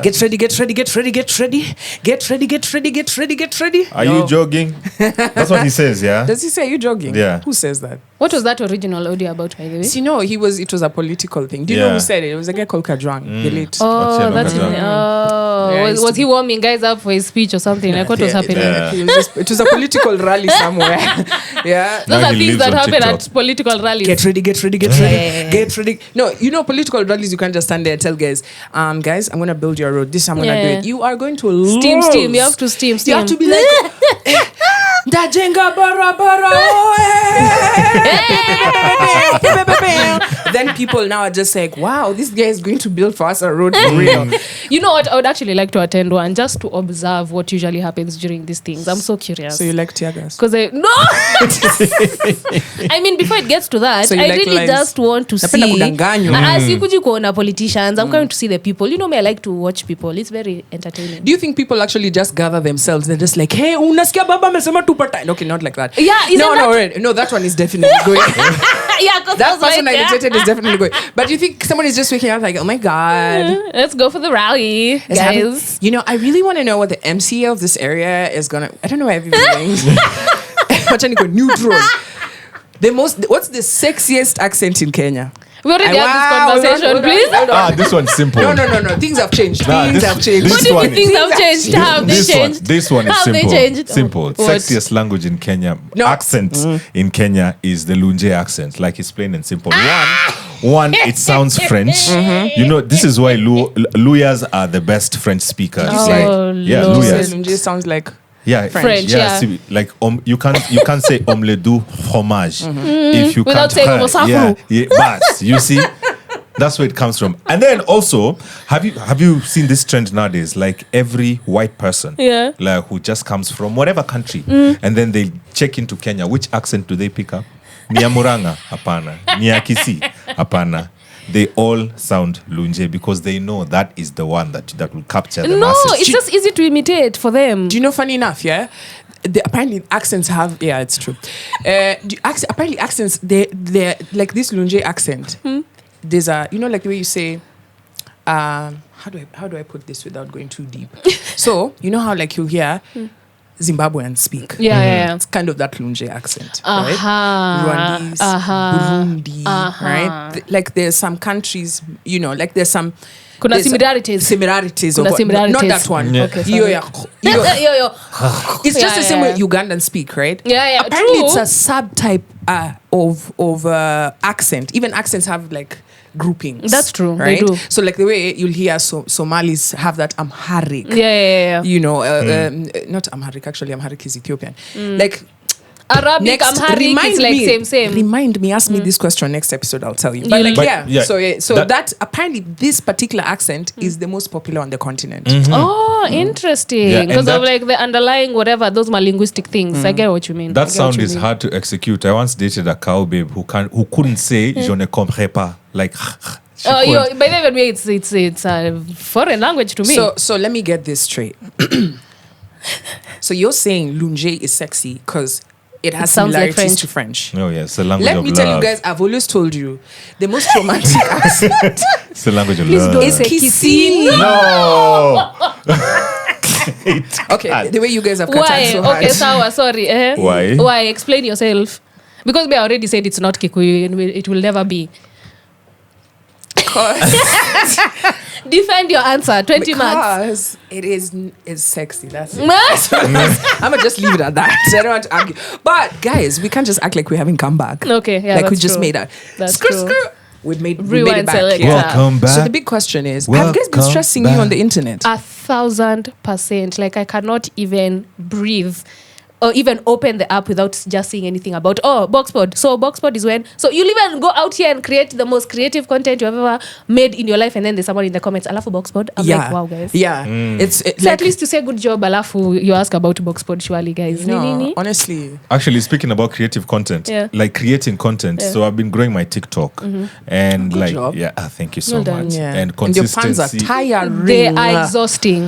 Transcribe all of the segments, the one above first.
Get ready, get ready, get ready, get ready. Get ready, get ready, get ready, get ready. Are you jogging? That's what he says, yeah? Does he say, are you jogging? Yeah. Who says that? What was that original audio about, by the way? See, no, it was a political thing. Do you know who said it? It was a guy called Kajwang, the late. Oh, that's Kajwang. was he warming guys up for his speech or something? Like, what was happening? It was a political rally somewhere. Yeah. Those Now are he things lives that on happen TikTok. at political rallies. Get ready, get ready, get ready, get ready. No, you know, political rallies, you can't just stand there and tell guys, guys, I'm going to build your road. This I'm going to do it. You are going to lose. Steam. You have to steam. You have to be like, Dajenga barabara. Then people now are just like, wow, this guy is going to build for us a road for real. You know what? I would actually like to attend one just to observe what usually happens during these things. I'm so curious. So you like tear gas? Because I mean, before it gets to that, So I like really lines. just want to Napenda see. kudanganywa. Sikuji kuona politicians. I'm going to see the people. You know me, I like to watch people. It's very entertaining. Do you think people actually just gather themselves? They're just like, hey, unasikia baba amesema tupata. Okay, not like that. Yeah, isn't no, that one is definitely going. Yeah, because That person I irritated is definitely going. But you think someone is just waking up like, oh my God. Let's go for the rally, It's happening. guys. You know, I really want to know what the MCA of this area is going to... I don't know why I've been doing. Neutral. What's the sexiest accent in Kenya? We already had this conversation, please. This one's simple. No. Things have changed. Nah, Things have changed. What do you think things have changed? How have they changed? This one is How have they simple. changed? Simple. What? Sexiest language in Kenya. No. Accent in Kenya is the Lunje accent. Like it's plain and simple. One, it sounds French. You know, this is why Luyas are the best French speakers. Oh, like, yeah, Lord. Luyas. Lunje sounds like... Yeah, French, yeah. See, like you can't say omelette du fromage if you Without can't. saying Mosafru. But you see, that's where it comes from. And then also, have you seen this trend nowadays? Like every white person, like who just comes from whatever country, and then they check into Kenya. Which accent do they pick up? Nia Muranga, hapana. Nia Kisii, hapana. They all sound Lunje because they know that is the one that will capture the masses. No, it's just easy to imitate for them. Do you know, funny enough, yeah? Apparently accents have... Yeah, it's true. Apparently accents, they're like this Lunje accent. There's a... You know, like the way you say... how do I put this without going too deep? So, you know how like you hear... Zimbabweans speak. Yeah. It's kind of that Lunje accent, Uh-huh. right? Rwandese, Burundi, right? Like there's some countries, you know, like there's some... Kuna similarities. Similarities. Kuna similarities. Not that one. Yeah. Okay, Yo. It's just the same way Yeah. Ugandans speak, right? Yeah, Apparently true. it's a subtype of accent. Even accents have like groupings. That's true. Right? They do. So like the way you'll hear Somalis have that Amharic. Yeah. You know, not Amharic, actually Amharic is Ethiopian. Like Arabic, Amharic, it's like same. Remind me, ask me this question next episode, I'll tell you. But You'll- like, yeah. So that apparently this particular accent is the most popular on the continent. Oh, interesting. Yeah, and Because of that- like the underlying whatever, those linguistic things. I get what you mean. That sound is hard to execute. I once dated a cow babe who couldn't say je ne comprends pas. Like she couldn't. By the way, it's a foreign language to me. So let me get this straight. So you're saying Lunje is sexy because it has sounds like similarities to French. Oh yeah, it's the language Let of me love. tell you guys, I've always told you the most romantic accent It's the language of Please love. don't is say Kisii. No. Okay, the way you guys have cut why? so hard. Okay, sour, sorry. Why? Why? Explain yourself. Because we already said it's not Kikuyu and it will never be. Defend your answer. 20 marks. Because it's sexy. That's it. I'm gonna just leave it at that. I don't want to argue. But guys, we can't just act like we haven't come back. Okay, yeah, like we that's just true. made that. That's true. We made Rewind it back. select. Yeah. Welcome back. So the big question is, have guys been Welcome stressing you on the internet? 1,000%. Like I cannot even breathe or even open the app without just seeing anything about Boxpod. So Boxpod is when you'll even go out here and create the most creative content you've ever made in your life, and then there's someone in the comments, alafu Boxpod. I'm like, wow, guys. Yeah. It's So like, at least to say good job, alafu you ask about Boxpod, surely, guys. no, honestly. Actually, speaking about creative content, Yeah. like creating content. So I've been growing my TikTok, and Good like, job. thank you so Well done. much. Yeah. And And your fans are consistency. tiring. They are exhausting.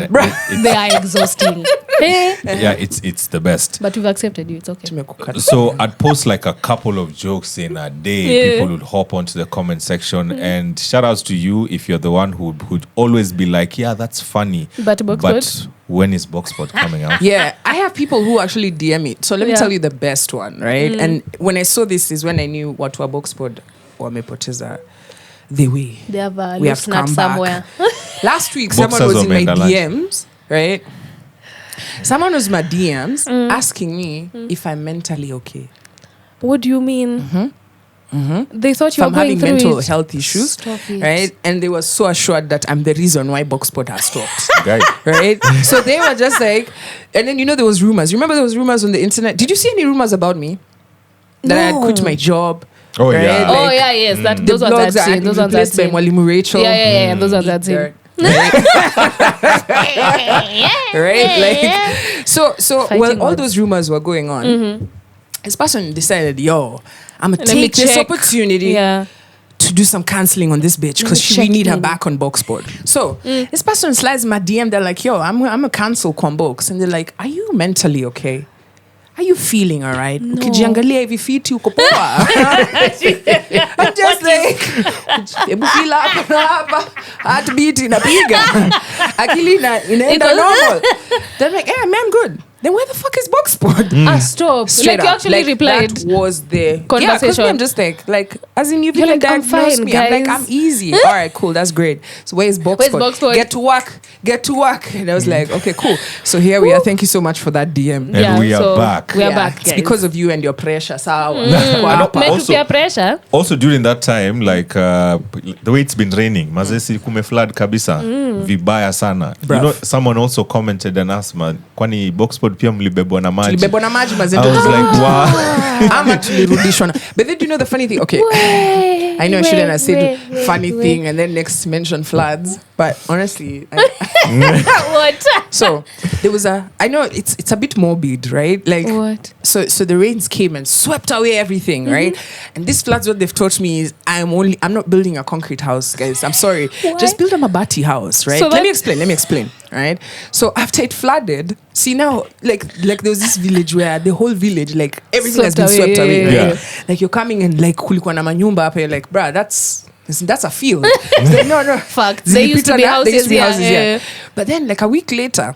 They are exhausting. Yeah, it's the best. But we've accepted you. It's okay. So I'd post like a couple of jokes in a day. People would hop onto the comment section, and shout outs to you if you're the one who would always be like, yeah, that's funny. But when is Boxpod coming out? Yeah, I have people who actually DM me. So let me tell you the best one, right? And when I saw this is when I knew what were Boxpod or Mepoteza. They have we have to come somewhere. Back. Last week, someone was in my DMs, right? Someone was in my DMs asking me if I'm mentally okay. What do you mean? They thought you were going having through mental health issues, right? And they were so assured that I'm the reason why Boxpod has stopped, right? So they were just like, and then there was rumors. Remember there was rumors on the internet? Did you see any rumors about me? That I had quit my job? Oh, right? Yeah. Like, yes. That those ones I'd seen. Those ones I'd seen. Mwalimu Rachel. Yeah. Those ones I'd seen. Right? Like, so while all those rumors were going on, this person decided, I'm gonna take this opportunity to do some counseling on this bitch because we need her back on Boxpod. So this person slides my DM. They're like, I'm a cancel Combox, and they're like, are you mentally okay? Are you feeling all right? Ukijiangalia hivi fiti uko poa. I'm just like, hebu feel hapa, heartbeat inapiga. Akili inaenda normal. They're like, yeah, man, I'm good. Then where the fuck is Boxpod? Stop. Straight like you actually replied. That was the conversation. Yeah, I'm just like, as in you've even diagnosed me. Guys. I'm like, I'm easy. All right, cool, that's great. So where's Boxpod? Get to work. And I was like, okay, cool. So here we are. Thank you so much for that DM. And we are back. We are back, guys. It's because of you and your pressure. Pressure. Also during that time, like the way it's been raining, mazesi kume flood kabisa, vibaya sana. Someone also commented and asked, kwani Boxpod pia mlibebwa na maji. Tulibebwa na maji mazendo. I was like, wow. Ama tulirudishwa. But then do you know the funny thing? Okay. I know I shouldn't have said funny thing and then next mention floods. But honestly, what? So there was I know it's a bit morbid, right? Like what? So the rains came and swept away everything, right? And this floods, what they've taught me is I'm not building a concrete house, guys. I'm sorry. What? Just build a mabati house, right? So let me explain, right? So after it flooded, see now, like there was this village where the whole village, like everything has been swept away, right? Yeah. Like you're coming and like kulikuwa na manyumba hapa, you're like, bruh, that's a field. Like, no. Fact. They used to be houses, yeah. But then like a week later,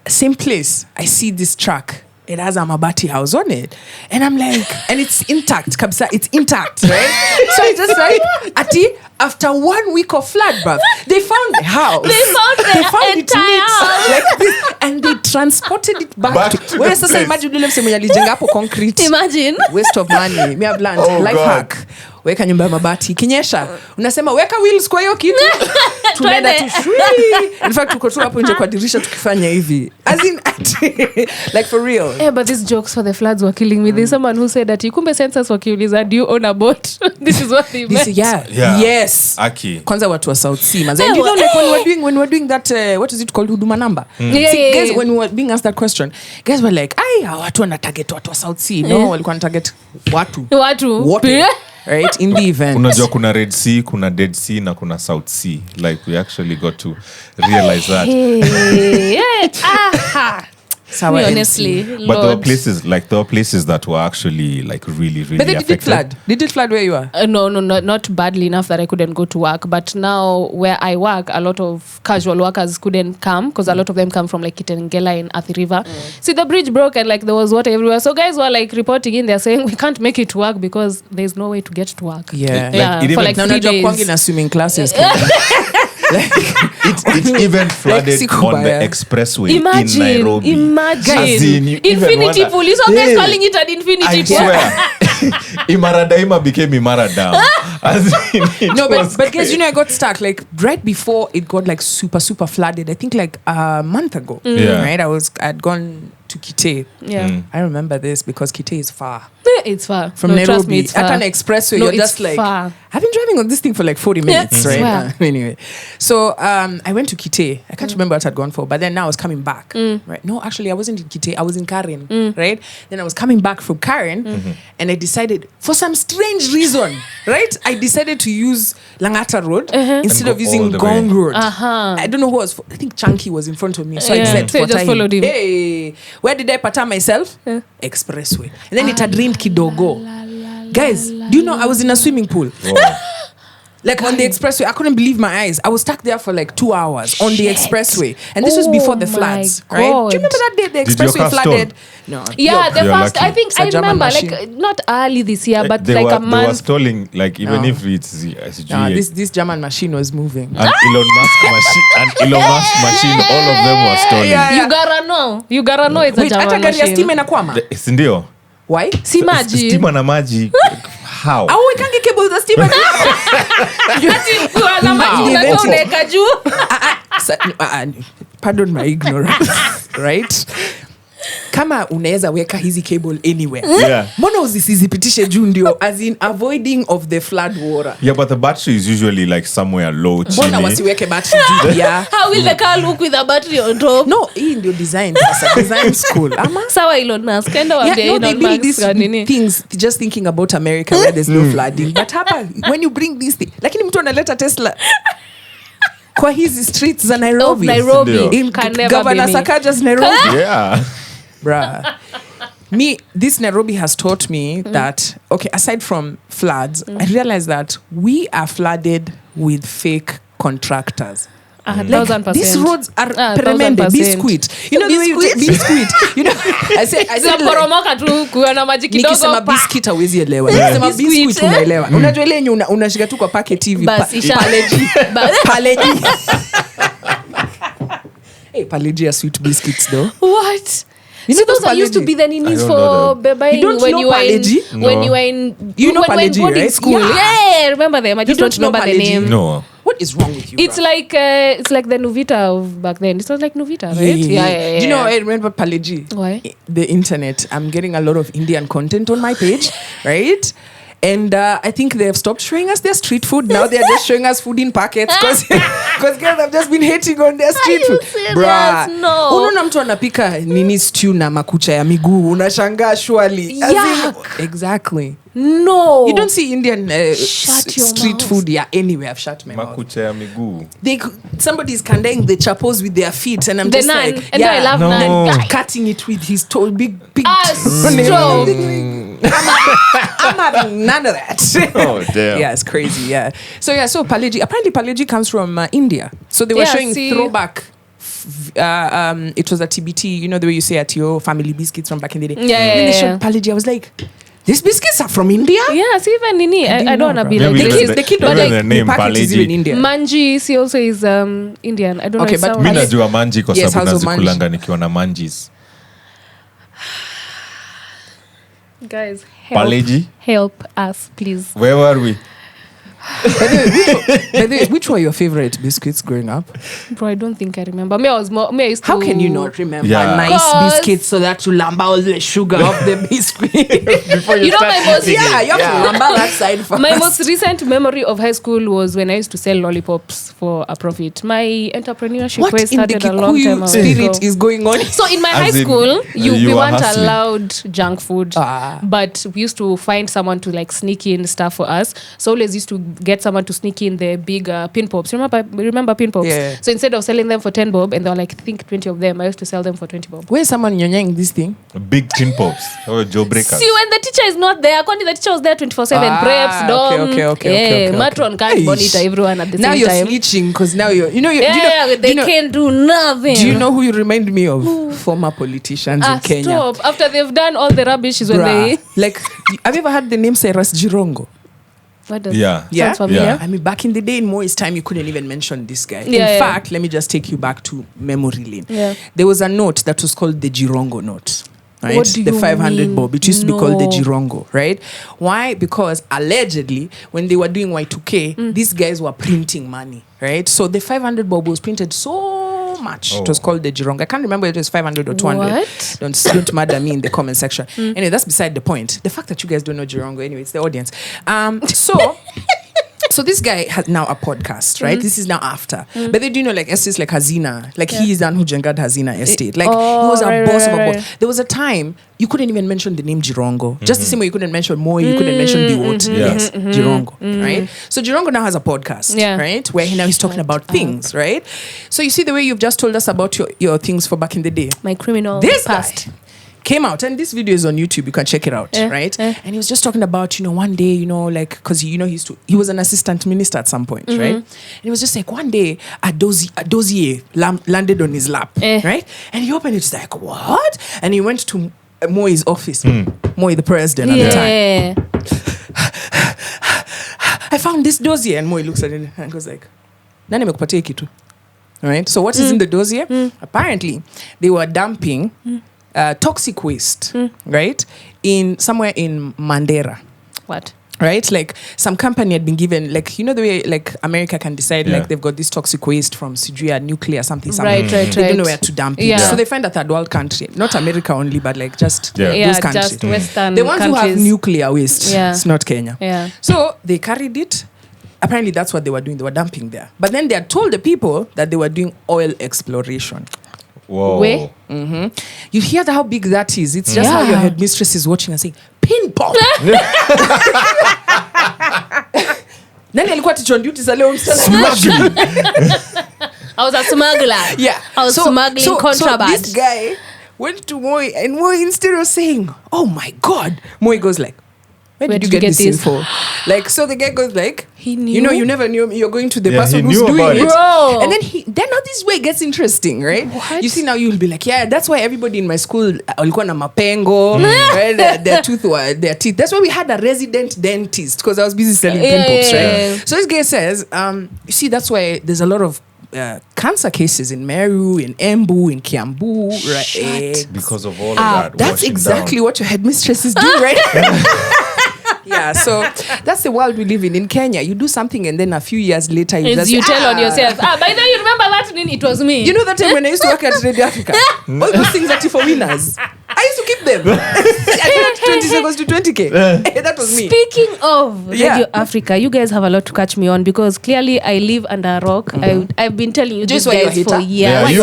same place, I see this truck. It has a mabati house on it. And I'm like, and it's intact, kabisa, it's intact, right? So I just like, Ati, after 1 week of flood, bruv, they found the house. They found the entire house. Like this, and they transported it back to where sasa imagine ule mse mwenye alijenga hapo concrete. Imagine. Waste of money. Me have learned life hack. Weka nyumba ya mabati. Kinyesha, unasema weka wheels kwa hiyo kitu. Tunaenda tu shui. In fact, tuko tu hapo nje kwa dirisha tukifanya hivi. As in, like for real. Yeah, but these jokes for the floods were killing me. There's someone who said that kumbe census wakiuliza, do you own a boat? This is what they meant. Yes. Aki. Kwanza watu wa South Sea. And you know, like when we were doing that, what is it called? Huduma number. Guys, when we were being asked that question, guys were like, watu wana target watu wa South Sea. No, walikuwa na target watu. Wote. Right, in the event. Unajua kuna Red Sea, kuna Dead Sea na kuna South Sea. Like we actually got to realize that. Honestly, but there were places that were actually like really but they affected. Did it flood where you are? No, not badly enough that I couldn't go to work. But now where I work, a lot of casual workers couldn't come because a lot of them come from like Kitengela in Athi River. See, the bridge broke and like there was water everywhere. So guys were like reporting in, they're saying we can't make it to work because there's no way to get to work. Yeah. For like 3 days. In swimming classes. It even flooded on the expressway in Nairobi. Imagine. Infinity pool. You saw guys calling it an infinity pool. I swear. Imara Daima became Imara Dam. But guys, I got stuck like right before it got like super, super flooded. I think like a month ago. Right? I'd gone to Kitee. I remember this because Kitee is far. It's far From Nairobi. Trust me, it's far. At an expressway, you're just like far. I've been driving on this thing for like 40 minutes, right? Swear. Anyway, so I went to Kite. I can't remember what I'd gone for, but then now I was coming back, right? No, actually, I wasn't in Kite. I was in Karen, right? Then I was coming back from Karen, and I decided, for some strange reason, right? I decided to use Langata Road instead And of go using all the Gong way. Road. I don't know who was. I think Chunky was in front of me, so I decided So you to just followed him. Hey, where did I pata myself? Expressway, and then it had rained kidogo. Guys, do you know I was in a swimming pool? Like on the expressway, I couldn't believe my eyes. I was stuck there for like 2 hours on the expressway, and this was before the my floods, God. right? Do you remember that day the Did your expressway car flooded? No. Yeah, the You're first, lucky. I think, It's a I German remember, machine. like, not early this year, but they like were, a They were month. stalling, like, even if it's This German machine was moving. an Elon Musk machine, all of them were stalling. Yeah. You gotta know it's a Wait, hata German gari ya stima machine. inakwama? Si ndio? Why? Si maji. Stima na maji. How? Au ikange cable za stima? Kuna maji Wow. unatoa unaweka juu. Pardon my ignorance, right? Kama unaweza weka hizi cable anywhere, Yeah. mbona usisizipitishe juu ndio, as in avoiding of the flood water? Yeah, but the battery is usually like somewhere low, Mbona chini. wasiweke battery juu pia? How will the car look with a battery on top? No, hii ndio design sasa, design school. Ama? Sawa Elon Musk, kenda Yeah, waambia no, they Elon build Musk these nini. things just thinking about America where there's no flooding. But hapa, when you bring these things, lakini mtu analeta Tesla kwa hizi streets za Of Nairobi. Nairobi In can never Governor be me. Sakaja's Nairobi. Yeah. Bruh. This Nairobi has taught me that, okay, aside from floods, I realized that we are flooded with fake contractors. 1,000%. These roads are 1,000%. biscuit. You know the way you take biscuit. You know, I said like, Zinaporomoka tu kuona maji kidogo. nikisema pa. biscuit hawezi elewa. Nikisema Biscuit, biscuit unaelewa. Unajua ile yenye unashika tu kwa packet hivi. Bas, isha- Paleji. Bas. Paleji. Hey, Paleji are sweet biscuits though. What? You So know those are used to Paleji? be the ninis I don't for know buying You don't when know you were in Paleji? when No. you were in You know when we're in Paleji, boarding right? school. Yeah. Yeah, I remember them. I just You don't don't know remember the Paleji? name. No. What is wrong with you? It's like the Nuvita of back then. It was like Nuvita, right? Yeah. Do you know, I remember Paleji. Why? The internet. I'm getting a lot of Indian content on my page, right? And I think they have stopped showing us their street food. Now they're just showing us food in packets because girls have just been hating on their street you food. serious? Bruh. No. Unaona mtu anapika nini stew na makucha ya miguu. Unashangaa surely. As in- Yuck. Exactly. No. You don't see Indian Shut your street mouth. food anywhere. I've shut my mouth. Makucha ya miguu. Somebody's kandaing the chapos with their feet, and I'm The just naan. like, And I love No. naan. cutting it with his toe, big. Stop. I'm having none of that. Oh, damn. Yeah, it's crazy. Yeah. So Paleji. Apparently, Paleji comes from India. So they were Yeah, showing see. throwback. It was a TBT. You know the way you say at your family biscuits from back in the day. Yeah, And then they yeah, showed Paleji. I was like, these biscuits are from India. Yeah, see even Nini. I don't wanna be Maybe like The even kid, the kid, even like, the name packet is Paleji. in India. Manji, she also is Indian. I don't Okay, know. but It's Mi sour. najua manji kwa Yes, sababu House of Manji. nazikulanga nikiwa na manjis. Guys, help. Paleji? Help us, please. Where were we? By the way, which were your favorite biscuits growing up? Bro, I don't think I remember. Me, I used to. How can you not remember Yeah. nice Cause- biscuits so that you lamba all the sugar of the biscuit? Before You know my most Yeah, you have to lamba that side first. My most recent memory of high school was when I used to sell lollipops for a profit. My entrepreneurship What way in the started a long time Kikuyu ago. spirit is going on? So in my As high in, school, you we were weren't hustling. allowed junk food, but we used to find someone to like sneak in stuff for us. So always used to get someone to sneak in the big pin pops. Remember pin pops? Yeah. So instead of selling them for 10 bob, and they were like, I think 20 of them, I used to sell them for 20 bob. Where's someone nyonyang this thing? Big tin pops. Or Joe Breakers. See, when the teacher is not there, according the teacher was there 24/7. Preps, dom, okay. matron can't monitor everyone at the Now same you're time. snitching because now you're, you know, you, Yeah, they can't do nothing. do you know who you remind me of? Former politicians in Kenya. Stop. After they've done all the rubbish is when Bruh. they... Like, have you ever heard the name Cyrus Jirongo? What does Yeah. Yeah? Sounds familiar. Yeah. I mean, back in the day, in Moi's time, you couldn't even mention this guy. Yeah, in yeah. fact, let me just take you back to memory lane. Yeah. There was a note that was called the Jirongo note. Right? What do The you 500 mean? bob. It used to be called the No. Jirongo, right? Why? Because allegedly, when they were doing Y2K, these guys were printing money, right? So the 500 bob was printed so much. It was called the Jirongo. I can't remember if it was 500 or 200. What? Don't murder me in the comment section. Anyway, that's beside the point. The fact that you guys don't know Jirongo, anyway, it's the audience. So So this guy has now a podcast, right? This is now after. But they do know like estates like Hazina. Like he is the one who jengered Hazina estate. Like he was a boss of a boss. There was a time you couldn't even mention the name Jirongo. Just the same way you couldn't mention Moi, you couldn't mention Biwot. Yes, Jirongo, right? So Jirongo now has a podcast, right? Where he's talking about things, right? So you see the way you've just told us about your things for back in the day. My criminal past. Guy came out, and this video is on YouTube. You can check it out, right? And he was just talking about, one day, like, because he was an assistant minister at some point, right? And he was just like, one day a dossier landed on his lap, right? And he opened it, it's like, what? And he went to Moi's office, Moi the president at the time. I found this dossier, and Moi looks at it and goes like, nani amekupatia kitu? Right? So what is in the dossier? Apparently, they were dumping toxic waste, right? Somewhere in Mandera. What? Right? Like some company had been given, like, the way like America can decide, like they've got this toxic waste from Syria, nuclear, something. Right. They don't know where to dump it. So they find a third world country, not America only, but like just those countries. Just Western the ones countries who have nuclear waste. It's not Kenya. So they carried it. Apparently that's what they were doing. They were dumping there. But then they had told the people that they were doing oil exploration. Whoa. Where? You hear how big that is. It's just how your headmistress is watching and saying, pinball. Nani alikuwa teacher on duty za leo msichana? I was a smuggler. I was smuggling contraband. So this guy went to Moi, and Moi, instead of saying, oh my God, Moi goes like, where did you get this info? Like, so the guy goes like, he knew. You never knew you're going to the person who's doing it. Bro. And then now this way gets interesting, right? What? You see, now you'll be like, that's why everybody in my school walikuwa na mapengo, right? Their teeth. That's why we had a resident dentist, because I was busy selling pimples, right? So this guy says, you see, that's why there's a lot of cancer cases in Meru, in Embu, in Kiambu, right? Because of all of that. That's exactly what your headmistress is doing, right? So that's the world we live in Kenya. You do something and then a few years later you just tell on yourself, by the way, you remember that name? It was me. You know that time when I used to work at Radio Africa? All those things are for winners. I used to keep them. I did 20 seconds to 20K. That was me. Speaking of Radio Africa, you guys have a lot to catch me on, because clearly I live under a rock. I've been telling you Just this guys for years. Yeah, you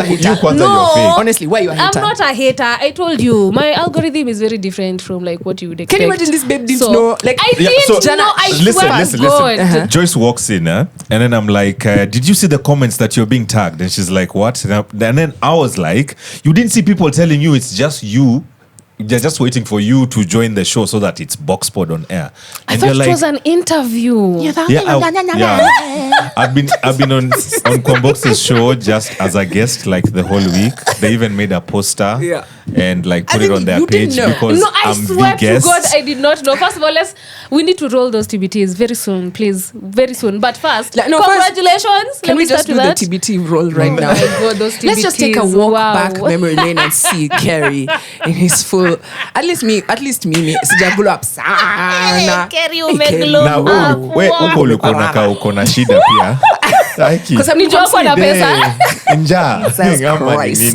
honestly, why you a hater? I'm not a hater. I told you, my algorithm is very different from like what you would expect. Can you imagine this babe didn't know? Like, I didn't know. I listen. God. Joyce walks in, and then I'm like, did you see the comments that you're being tagged? And she's like, what? And then I was like, you didn't see people telling you it's just you. They're just waiting for you to join the show so that it's Boxpod on air. And I thought it was an interview. I've been on Kwambox's show just as a guest like the whole week. They even made a poster and like put it on their page because I swear to God, I did not know. First of all, we need to roll those TBTs very soon, please, very soon. But first, congratulations. Can we just do the TBT roll right now? God, those TBTs. Let's just take a walk back memory lane and see Kerry in his full. At least me. Sijagulu up sana. Kerry umeglow up. We uko ulikuwa unakaa uko na shida pia. Because I'm not na pesa. Njaa.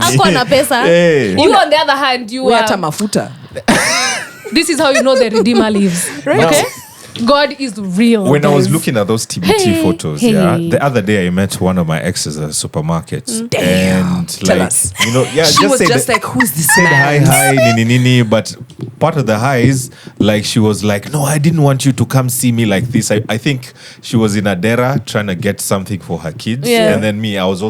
Ako na pesa. You on the other hand, you are mafuta. This is how you know the Redeemer lives. Right? Okay? God is real. When I was looking at those TBT photos, the other day I met one of my exes at a supermarket. And tell us. She was just like, who's this said man? Hi, nini. But part of the highs, like she was like, no, I didn't want you to come see me like this. I think she was in Adera trying to get something for her kids. And then me, I was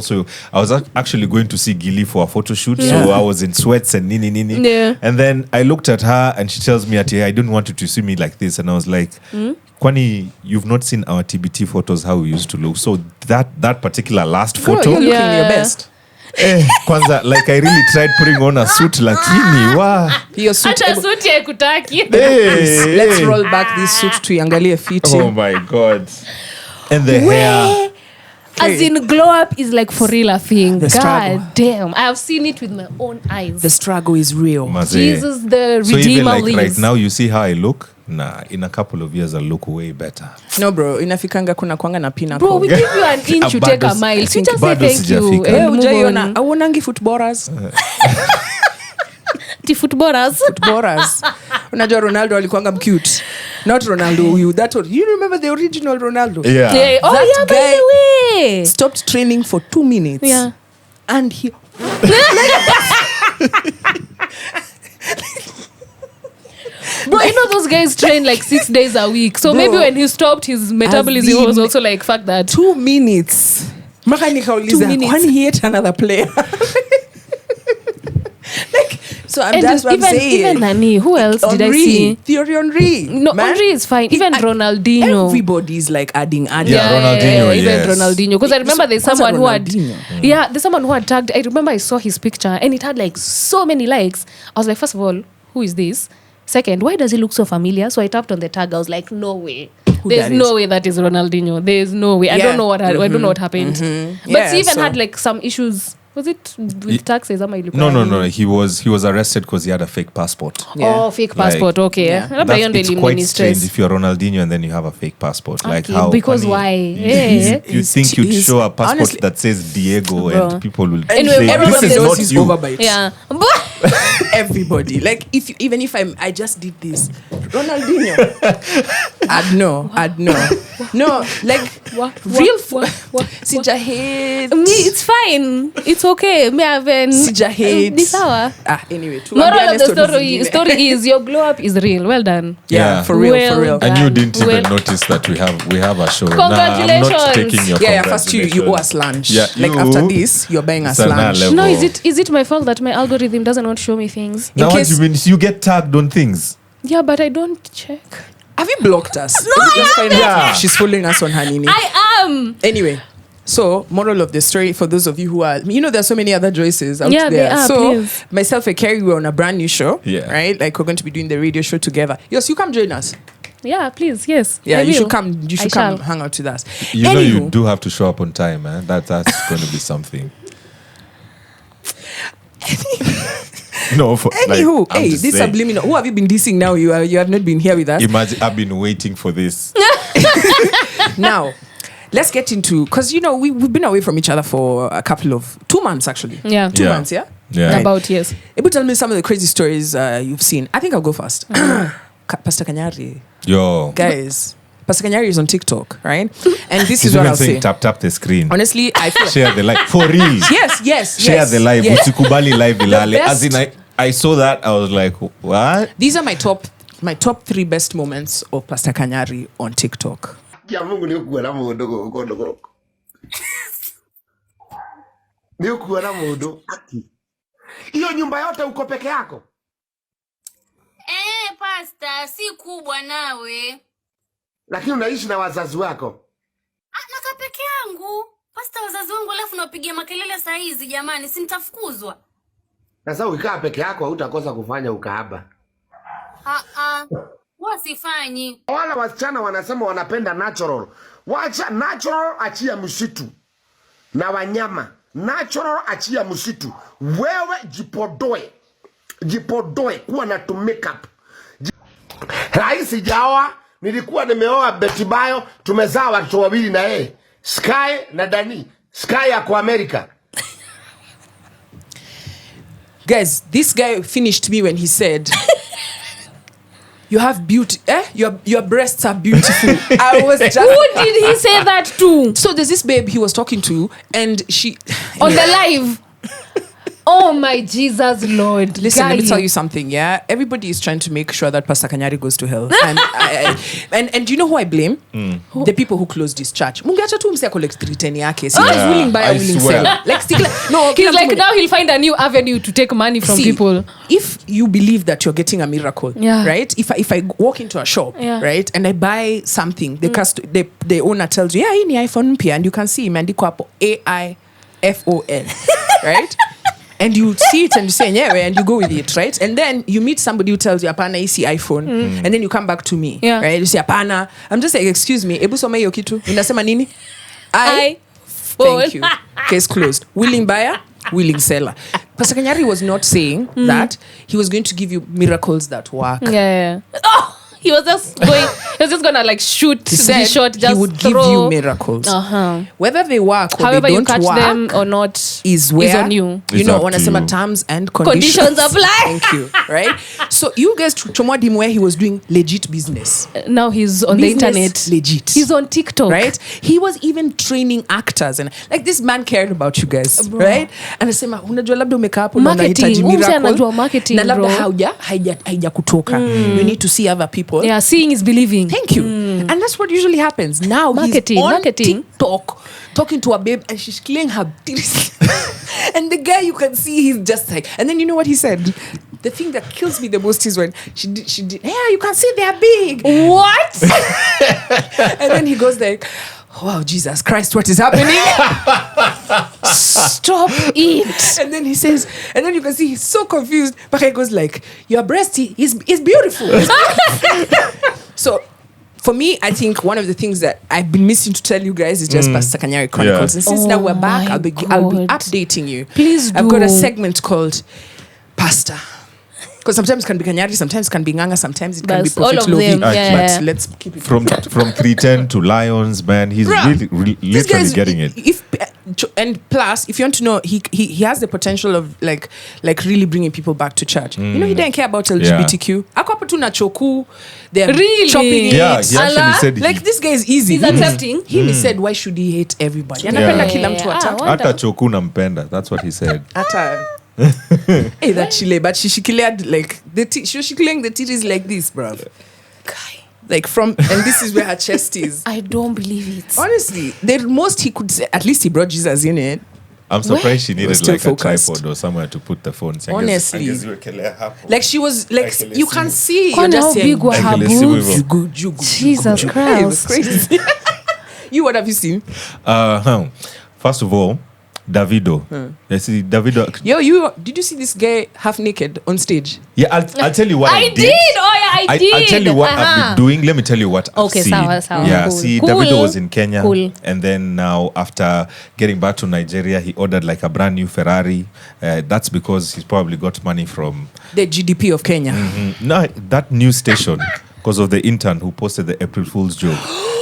actually going to see Gilly for a photo shoot. So I was in sweats and nini. And then I looked at her and she tells me, I didn't want you to see me like this. And I was like, Kwani, you've not seen our TBT photos, how we used to look. So that particular last photo, you're looking your best. Kwanza, like I really tried putting on a suit, lakini your suit. Suit yakutaki. Let's roll back this suit to yangalie fiti. Oh my God. And the hair. As in glow up is like for real a thing. God damn. I have seen it with my own eyes. The struggle is real. Jesus, the so Redeemer even like lives. right now, you see how I look? Nah, in a couple of years I'll look way better. No bro, inafikanga kuna kwanga na pinnacle. Bro, we give you an inch, you take a mile. So just say thank you. Ujaiona, awonangi footballers. Footballers. Unajua Ronaldo alikuanga cute. Not Ronaldo. You remember the original Ronaldo? Yeah. Oh, That yeah, by guy the way. stopped training for 2 minutes. Yeah. And he... Bro, you know those guys train like 6 days a week. So Bro, maybe when he stopped, his metabolism was also like, fuck that. 2 minutes. Maka nikauliza, 2 minutes. kwani he hate another player? Like, so And that's what I'm saying. even Nani, who else did I Henry, see? Thierry Henry. No, man. Henry is fine. Even Ronaldinho. Everybody's like adding. Yeah, Ronaldinho, even yes. Ronaldinho. Because I remember there's Kwanza someone who had, Ronaldinho. there's someone who had tagged. I remember I saw his picture and it had like so many likes. I was like, first of all, who is this? Second, why does he look so familiar? So I tapped on the tag. I was like, no way. There's that no is? way that is Ronaldinho. There's no way. I Yeah. don't know what I don't know what happened. But Yeah, he even so- had like some issues. Was it with taxes? No. He was arrested because he had a fake passport. Yeah. Oh, fake passport. Like, Okay. yeah. Labda hiyo ndio It's ilimini quite strange stress. if you're Ronaldinho and then you have a fake passport. Like Okay, how? because funny. why? You He's- think you'd he's- show a passport honestly- that says Diego Bro. and people will Anyway, say, everybody this is knows not he's you. overbite. Yeah. Everybody. Like even if I just did this, Ronaldinho. I'd know. No, like real Sija hate. Me, it's fine. It's okay. Me haven't. Sija hate. Ni sawa. Anyway, to Moral be of honest, the story story is your glow up is real. Well done. Yeah, for real, for real. Well And you didn't even Well- notice that we have a show. Congratulations. Nah, I'm not taking your Yeah, first you owe us lunch. Yeah, like you- after this, you're buying us Sana lunch. level. No, is it my fault that my algorithm doesn't want to show me things? Now In what case- do you mean? You get tagged on things. Yeah, but I don't check. Have you blocked us? No, I haven't. Yeah. She's following us on Hanini. I am. Anyway, so moral of the story for those of you who are, there's so many other Joyces out Yeah, there. there are, So please. myself and Carrie, we're on a brand new show. Yeah. Right? Like we're going to be doing the radio show together. Yes, you come join us. Yeah, please. Yes. Yeah, I you will. should come. You I should come shall. hang out with us. You know you Anywho, do have to show up on time, man. That's going to be something. No, Anywho, I'm hey, just this saying. subliminal. Who have you been dissing now? You have not been here with us. Imagine I've been waiting for this. Now, let's get into, because we've been away from each other for a couple of 2 months actually. Yeah. 2 Yeah. months, yeah. Yeah. Right. About yes. Able to tell me some of the crazy stories you've seen. I think I'll go first. Pastor Kanyari, Yo. guys. Pastor Kanyari is on TikTok, right? And this He's is what even I'll saying say. tap the screen. Honestly, I feel Share the live. For real. yes. Share the live. yes. Usikubali live ilale. best- As in I saw that, I was like, what? These are my top 3 best moments of Pastor Kanyari on TikTok. Ya Mungu ni ukuwe na mundu guku. Ni ukuwe na mundu. Hiyo nyumba yote uko peke yako? Pasta, si kubwa nawe. Lakini unaishi na wazazi wako? Naka peke yangu. Pasta, wazazi wangu alafu napigia makelele saa hizi jamani, si nitafukuzwa. Sasa ukikaa peke yako hutakosa kufanya ukahaba. Wasifanyi. Wala wasichana wanasema wanapenda natural. Wacha natural, achia msitu. Na wanyama. Natural, achia msitu. Wewe jipodoe kuwa na tu makeup. Raisi jaoa, nilikuwa nimeoa Betty Bayo, tumezaa watoto wawili na yeye. Sky na Dani. Sky yako America. Guys, this guy finished me when he said, you have beauty, your breasts are beautiful. I was just... Who did he say that to? So there's this babe he was talking to, and she... On the live. Oh my Jesus Lord. Listen, let me Guy. tell you something, yeah? Everybody is trying to make sure that Pastor Kanyari goes to hell. And you know who I blame? The people who closed this church. Mungeacha tu mse collect 310 yake. See, he's Yeah, willing buy, I willing swear. sell. Like, stick like... No, He's like, now he'll find a new avenue to take money from See, people. if you believe that you're getting a miracle, Yeah. right? If I walk into a shop, Yeah. right, and I buy something, the owner tells you, yeah, hii ni iPhone mpya, and you can see imeandikwa hapo AIFON, right? And you see it and you say, yeah, and you go with it, right? And then you meet somebody who tells you, apana, isi iPhone. And then you come back to me, Yeah. right? You say, apana. I'm just like, excuse me, ebu soma hiyo kitu. Unasema nini? Thank you. Case closed. Willing buyer, willing seller. Pastor Kanyari was not saying that he was going to give you miracles that work. Yeah. Oh, He was just gonna like shoot He the said shot, just he would give throw. you miracles. Uh-huh. Whether they work or However they you don't catch work them or not is where on you. You It's know, up when I to say you. terms and conditions apply. Thank you. Right. So you guys chomwad him where he was doing legit business. Now he's on Business the internet. legit. He's on TikTok. Right? He was even training actors and like this man cared about you guys, right? And anasema unajua labda umekaa hapo na Marketing. unahitaji Huyu mzee miracle anajua marketing, na labda bro. haija kutoka. You need to see other people. Yeah, seeing is believing. Thank you. And that's what usually happens. Now Marketing, he's on marketing. TikTok talking to a babe and she's clearing her titties. And the guy, you can see he's just like, and then you know what he said? The thing that kills me the most is when she did, yeah, you can see they're big. What? And then he goes like, wow, Jesus Christ, what is happening? Stop it. And then he says, and then you can see he's so confused. But he goes like, your breast is beautiful. So for me, I think one of the things that I've been missing to tell you guys is just Pastor Kanyari Chronicles. Yeah. And since now we're back, my I'll be God. updating you. Please I've got a do. segment called Pastor. Because sometimes it can be Kanyari, sometimes it can be Nganga, sometimes it can be But all Prophet of them, Lovi. yeah. But let's keep it From 310 to Lions, man. He's Bruh, really this literally guy's- getting it. And plus, if you want to know, he has the potential of like really bringing people back to church. You know, he didn't care about LGBTQ. Ako hapo tu na choku. They're Really? chopping it. Yeah, he actually Allah? said Like this guy is easy. He's accepting. He said, why should he hate everybody? Yeah. Anapenda kila mtu Ah, ata. wonder. Hata choku nampenda. That's what he said. Ata. Hey, that chile, but she cleared like she was clearing the titties like this, bro. Like from, and this is where her chest is. I don't believe it. Honestly, the most he could say, at least he brought Jesus in it. I'm surprised she Was needed still like focused. a tripod or somewhere to put the phone. Honestly. Like she was like, you can see. Kwani You're how just saying, big were her Like, boobs? you good. Jesus Hey, it was Christ. crazy. You, what have you seen? First of all, Davido. You see, Davido. Yo, did you see this guy half naked on stage? Yeah, I'll tell you what I I did. Oh yeah, I did. I'll tell you what I've been doing. Let me tell you what Okay, I've seen. sawa. Yeah, Cool. see, Cool. Davido was in Kenya. Cool. And then now, after getting back to Nigeria, he ordered like a brand new Ferrari. That's because he's probably got money from... The GDP of Kenya. No, that news station, because of the intern who posted the April Fool's joke.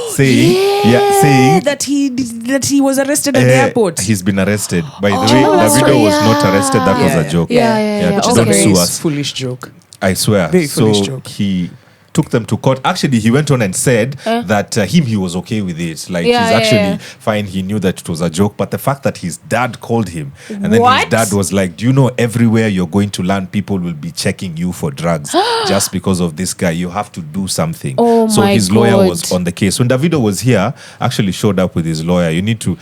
saying that he was arrested at the airport. He's been arrested. By the way, that's Davido right. was not arrested. That was Yeah. a joke. Yeah. Which is Don't a very sue us. foolish joke. I swear. Very foolish so joke. he took them to court. Actually, he went on and said that he was okay with it. Like, he's actually fine. He knew that it was a joke. But the fact that his dad called him and then his dad was like, do you know everywhere you're going to land, people will be checking you for drugs just because of this guy. You have to do something. So his lawyer was on the case. When Davido was here, actually showed up with his lawyer. You need to,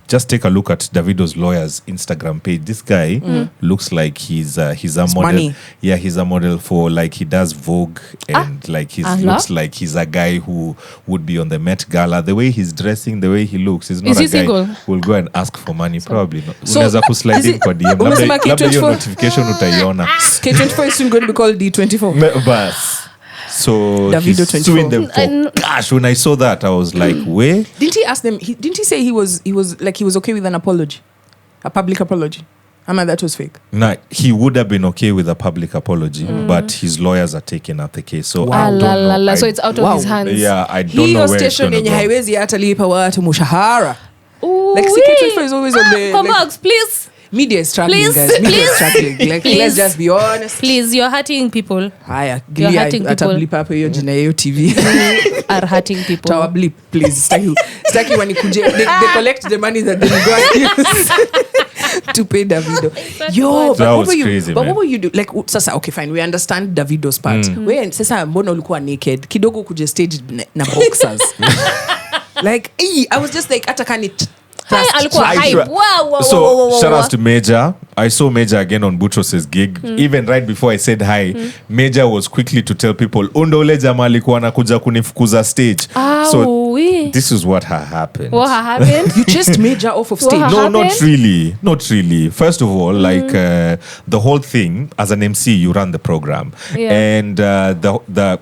just take a look at Davido's lawyer's Instagram page. This guy looks like he's a model. Money. Yeah, he's a model for, like, he does Vogue and he looks like he's a guy who would be on the Met Gala. The way he's dressing, the way he looks, he's not Is a he guy single? who will go and ask for money. Probably not. So, Unaweza kuslide in kwa DM. umesema Labda hiyo K24? notification utaiona. K24 is soon going to be called D24. Bas. So Davido he's 24. suing them for cash. When I saw that, I was like, wait. Didn't he ask them? Didn't he say he was okay with an apology, a public apology? That was fake. Nah, he would have been okay with a public apology, but his lawyers are taking up the case. So I don't know. So it's out of his hands. Yeah, I don't know Hiyo where it's station going to yenye go. haiwezi hata lipa watu mushahara. Ooh, Like CK24 is always on the Come like, Box, please. media is struggling, Please, guys. Media is please, struggling. Like, please. let's just be honest. Please, you're hurting people. Haya, You're Gilia hurting people. atablipa hapo hiyo jina ya hiyo TV. Are hurting people. Tawa blip, please. Staki wanikuje. They collect the money that they go and use to pay Davido. Yo, That was crazy, man. what were you do? Like, sasa, okay, fine. We understand Davido's part. Where sasa mbona ulikuwa naked? Kidogo kuje stage na boxers. Like, I was just like, atakani. Alikuwa hype. Wow. Shout out to Major. I saw Major again on Buttros's gig. Even right before I said hi, Major was quickly to tell people, Unda ule jamaa alikuwa anakuja kunifukuza stage. So this is what happened. What happened? You just Major off of stage. What No, not happened? really. First of all, like the whole thing, as an MC, you run the program. Yeah. And the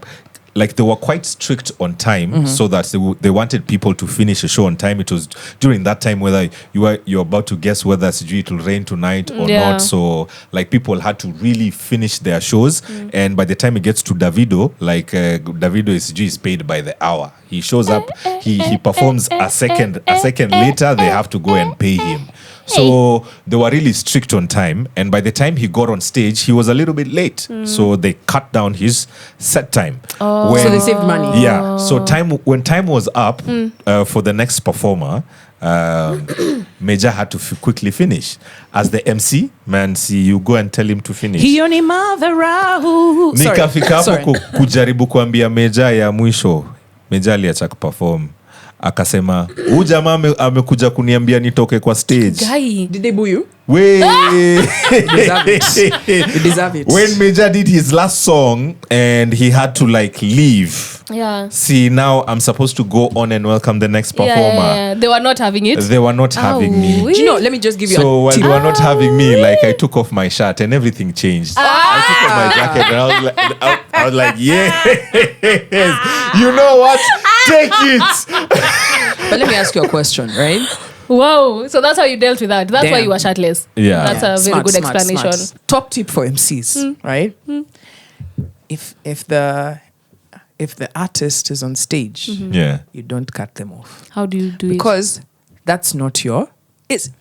like they were quite strict on time, so that they wanted people to finish a show on time. It was during that time whether you're about to guess whether it will rain tonight or not. So like people had to really finish their shows, and by the time it gets to Davido, like Davido is paid by the hour. He shows up, he performs a second later, they have to go and pay him. So they were really strict on time, and by the time he got on stage, he was a little bit late. So they cut down his set time. So they saved money. Yeah. So when time was up for the next performer, Major had to quickly finish. As the MC, man, see, you go and tell him to finish. Hiyo madharau. Nikafika hapo kujaribu kuambia Major ya mwisho. Major aliacha kuperform. Akasema, huyu jamaa amekuja kuniambia nitoke kwa stage. Guy. Did they boo you? Way. You deserve it. When Major did his last song and he had to like leave. Yeah. See, now I'm supposed to go on and welcome the next performer. Yeah. They were not having it. They were not having me. Do you know, let me just give you So a while tip. they were not having me, like I took off my shirt and everything changed. I took off my jacket and I was like, yes, you know what? Take it. But let me ask you a question, right? Wow. So that's how you dealt with that. That's why you were shirtless. Yeah. That's a very good explanation. Smart. Top tip for MCs, right? If the artist is on stage, Yeah. you don't cut them off. How do you do it? Because that's not your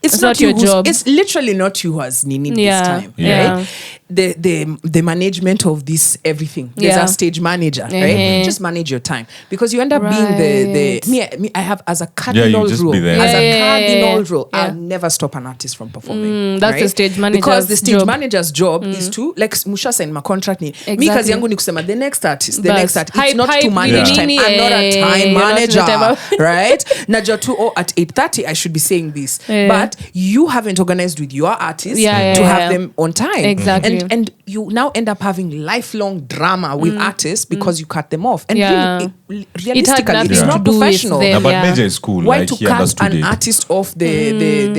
it's not your job. It's literally not you who has needed this time, Yeah. right? The management of this everything. There's a stage manager, right? Just manage your time, because you end up being the I have as a cardinal just rule. be there. As a cardinal rule, Yeah. I'll never stop an artist from performing. That's right? the stage manager's because the stage job. manager's job is to, like Musha said in my contract, me kazi yangu ni kusema the next artist, Bas. It's Hype, not to manage yeah. time. I'm not a time You're not the manager, time- right? Najua tu at 8:30 I should be saying this, but you haven't organized with your artists to have them on time. Exactly. And you now end up having lifelong drama with artists because you cut them off. And really, realistically, nothing it's to not do with professional. them. No, but Yeah. Major is cool. Why like to he cut understood an it. artist off the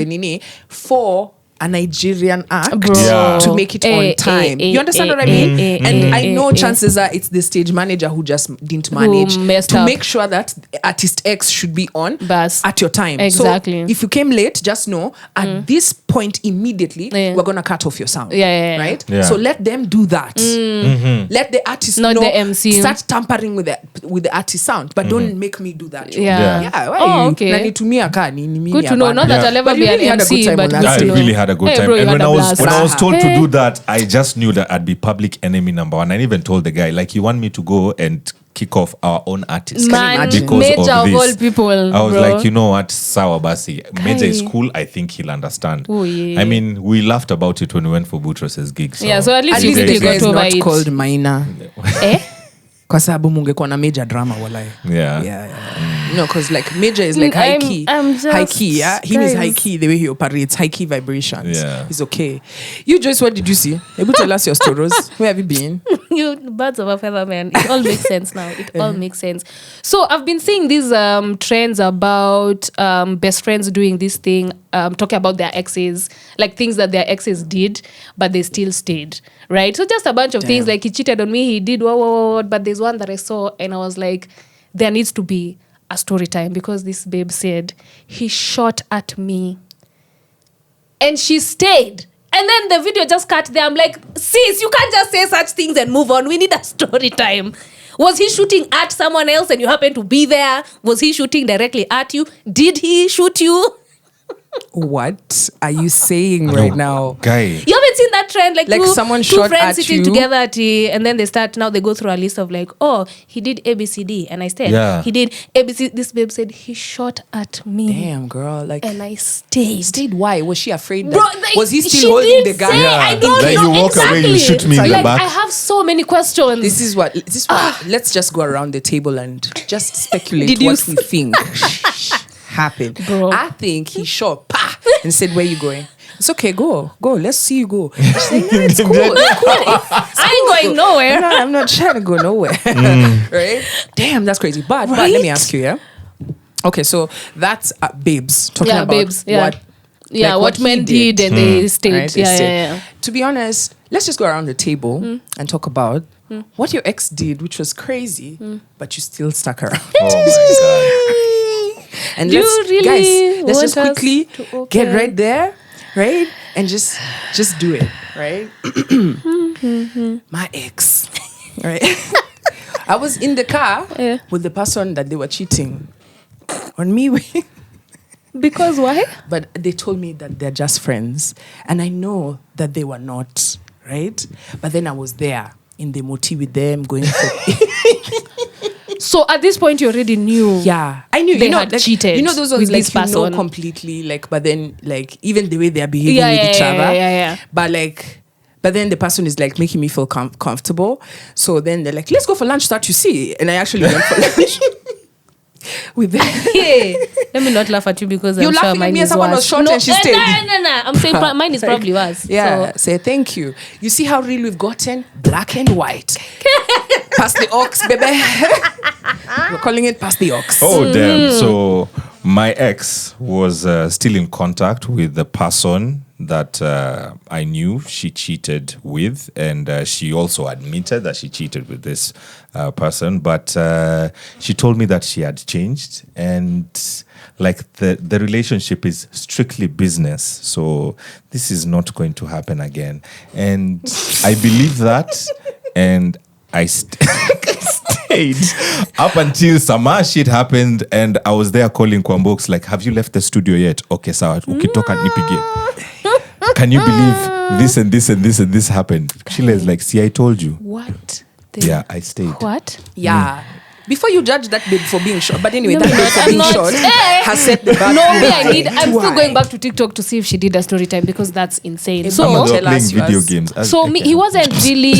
nini for a Nigerian act Bro. Yeah. to make it on time? You understand what I mean? And I know chances are it's the stage manager who just didn't manage messed to up. make sure that artist X should be on Bas. at your time. Exactly. So if you came late, just know at this point immediately we're gonna cut off your sound. Yeah. Right? Yeah. So let them do that. Let the artist Not know, the MC. start tampering with the artist sound, but don't make me do that. Yeah. Yeah, why Oh, you okay. nanitumia ka ni mimi Good to know. hapana. Not that I'll ever But be you an really had a good MC, time but on good that I to stage. know. really had a good Hey, time. bro, you And had when a I blast. was told Hey. to do that, I just knew that I'd be public enemy number one. I even told the guy, like, you want me to go and kick off our own artists Man, because Major of this. all people, I was bro. like, you know what, sawa basi. Major is cool. I think he'll understand. Oh, yeah. I mean, we laughed about it when we went for Boutros' gig. So. Yeah, so at least At you least think you you got guys over not it. called minor. Eh? Kwa sababu mungekuwa na major drama walai. Yeah. No, because like major is like high key. I'm just- high key, yeah? Him is guys. high key the way he operates, high key vibrations. Yeah. It's okay. You, Joyce, what did you see? Able to tell us your stories? Where have you been? You birds of a feather, man. It all makes sense now. It all makes sense. So I've been seeing these trends about best friends doing this thing, talking about their exes, like things that their exes did, but they still stayed, right? So just a bunch of things, like he cheated on me, he did what, but there's one that I saw and I was like, there needs to be a story time, because this babe said he shot at me and she stayed. And then the video just cut there. I'm like, sis, you can't just say such things and move on. We need a story time. Was he shooting at someone else and you happen to be there? Was he shooting directly at you? Did he shoot you? What are you saying right now? Guy. You haven't seen that trend? Like Someone two shot friends at sitting you? together and then they go through a list of like, oh, he did ABCD. And I said, Yeah. he did ABC. This babe said, he shot at me. Damn, girl. Like, And I stayed. stayed why? Was she afraid that? Bro, like, was he she still holding did the gun? say, Yeah. I don't Like, know you walk away, you exactly. shoot me in the Like, back. I have so many questions. This is what. Let's just go around the table and just speculate Did you what we think happened. Bro. I think he shot and said, "Where you going?" It's okay. Go. Let's see you go. She's saying, "No, it's cool. It's cool. I ain't going nowhere. No, I'm not trying to go nowhere." Right? Damn, that's crazy. But let me ask you, yeah. Okay, so that's babes talking Yeah, about babes, yeah. what. Yeah, like what he men did and they stayed. right? They Yeah, stayed. yeah. To be honest, let's just go around the table and talk about what your ex did, which was crazy, but you still stuck around. Oh my And Do let's, you really guys, let's just want us quickly to open? get right there, right? And just do it, right? My ex, right? I was in the car with the person that they were cheating on me with. Because why? But they told me that they're just friends. And I know that they were not, right? But then I was there in the moti with them, going for... So at this point, you already knew. Yeah. I knew, They you know, had like, cheated you know those ones, with like, this you know person. completely, like, but then, like, even the way they're behaving with each other. Yeah. But, like... But then the person is like making me feel comfortable. So then they're like, let's go for lunch, start to see. And I actually went for lunch with them. Hey, let me not laugh at you because You're I'm sure laughing at mine me is as someone worse. was short and she stayed. No. I'm saying mine is probably worse. Yeah, So. say thank you. You see how real we've gotten? Black and white. Pass the ox, baby. We're calling it pass the ox. Oh, damn. So my ex was still in contact with the person that I knew she cheated with, and she also admitted that she cheated with this person, but she told me that she had changed, and like the relationship is strictly business, so this is not going to happen again. And I believe that, and I stayed up until some shit happened, and I was there calling Kwambox like, have you left the studio yet? Okay, sawa, ukitoka nipige. Can you believe this and this and this and this happened? Sheila is like, see, I told you. What? Yeah, I stayed. What? Yeah. Before you judge that babe for being short, but anyway, No, that I'm babe not. for I'm being not. short Eh. has set the bar. No, me, I'm too still high. going back to TikTok to see if she did a story time because that's insane. If So, someone They were tell playing us video yours. games. so me, he wasn't really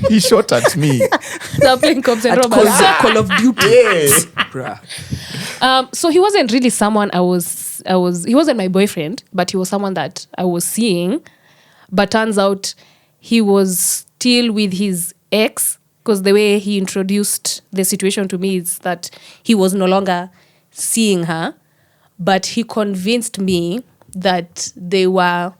He shot at me. they're playing cops and At robbers. Call of Duty. Bruh. So he wasn't really someone he wasn't my boyfriend, but he was someone that I was seeing. But turns out he was still with his ex because the way he introduced the situation to me is that he was no longer seeing her, but he convinced me that they were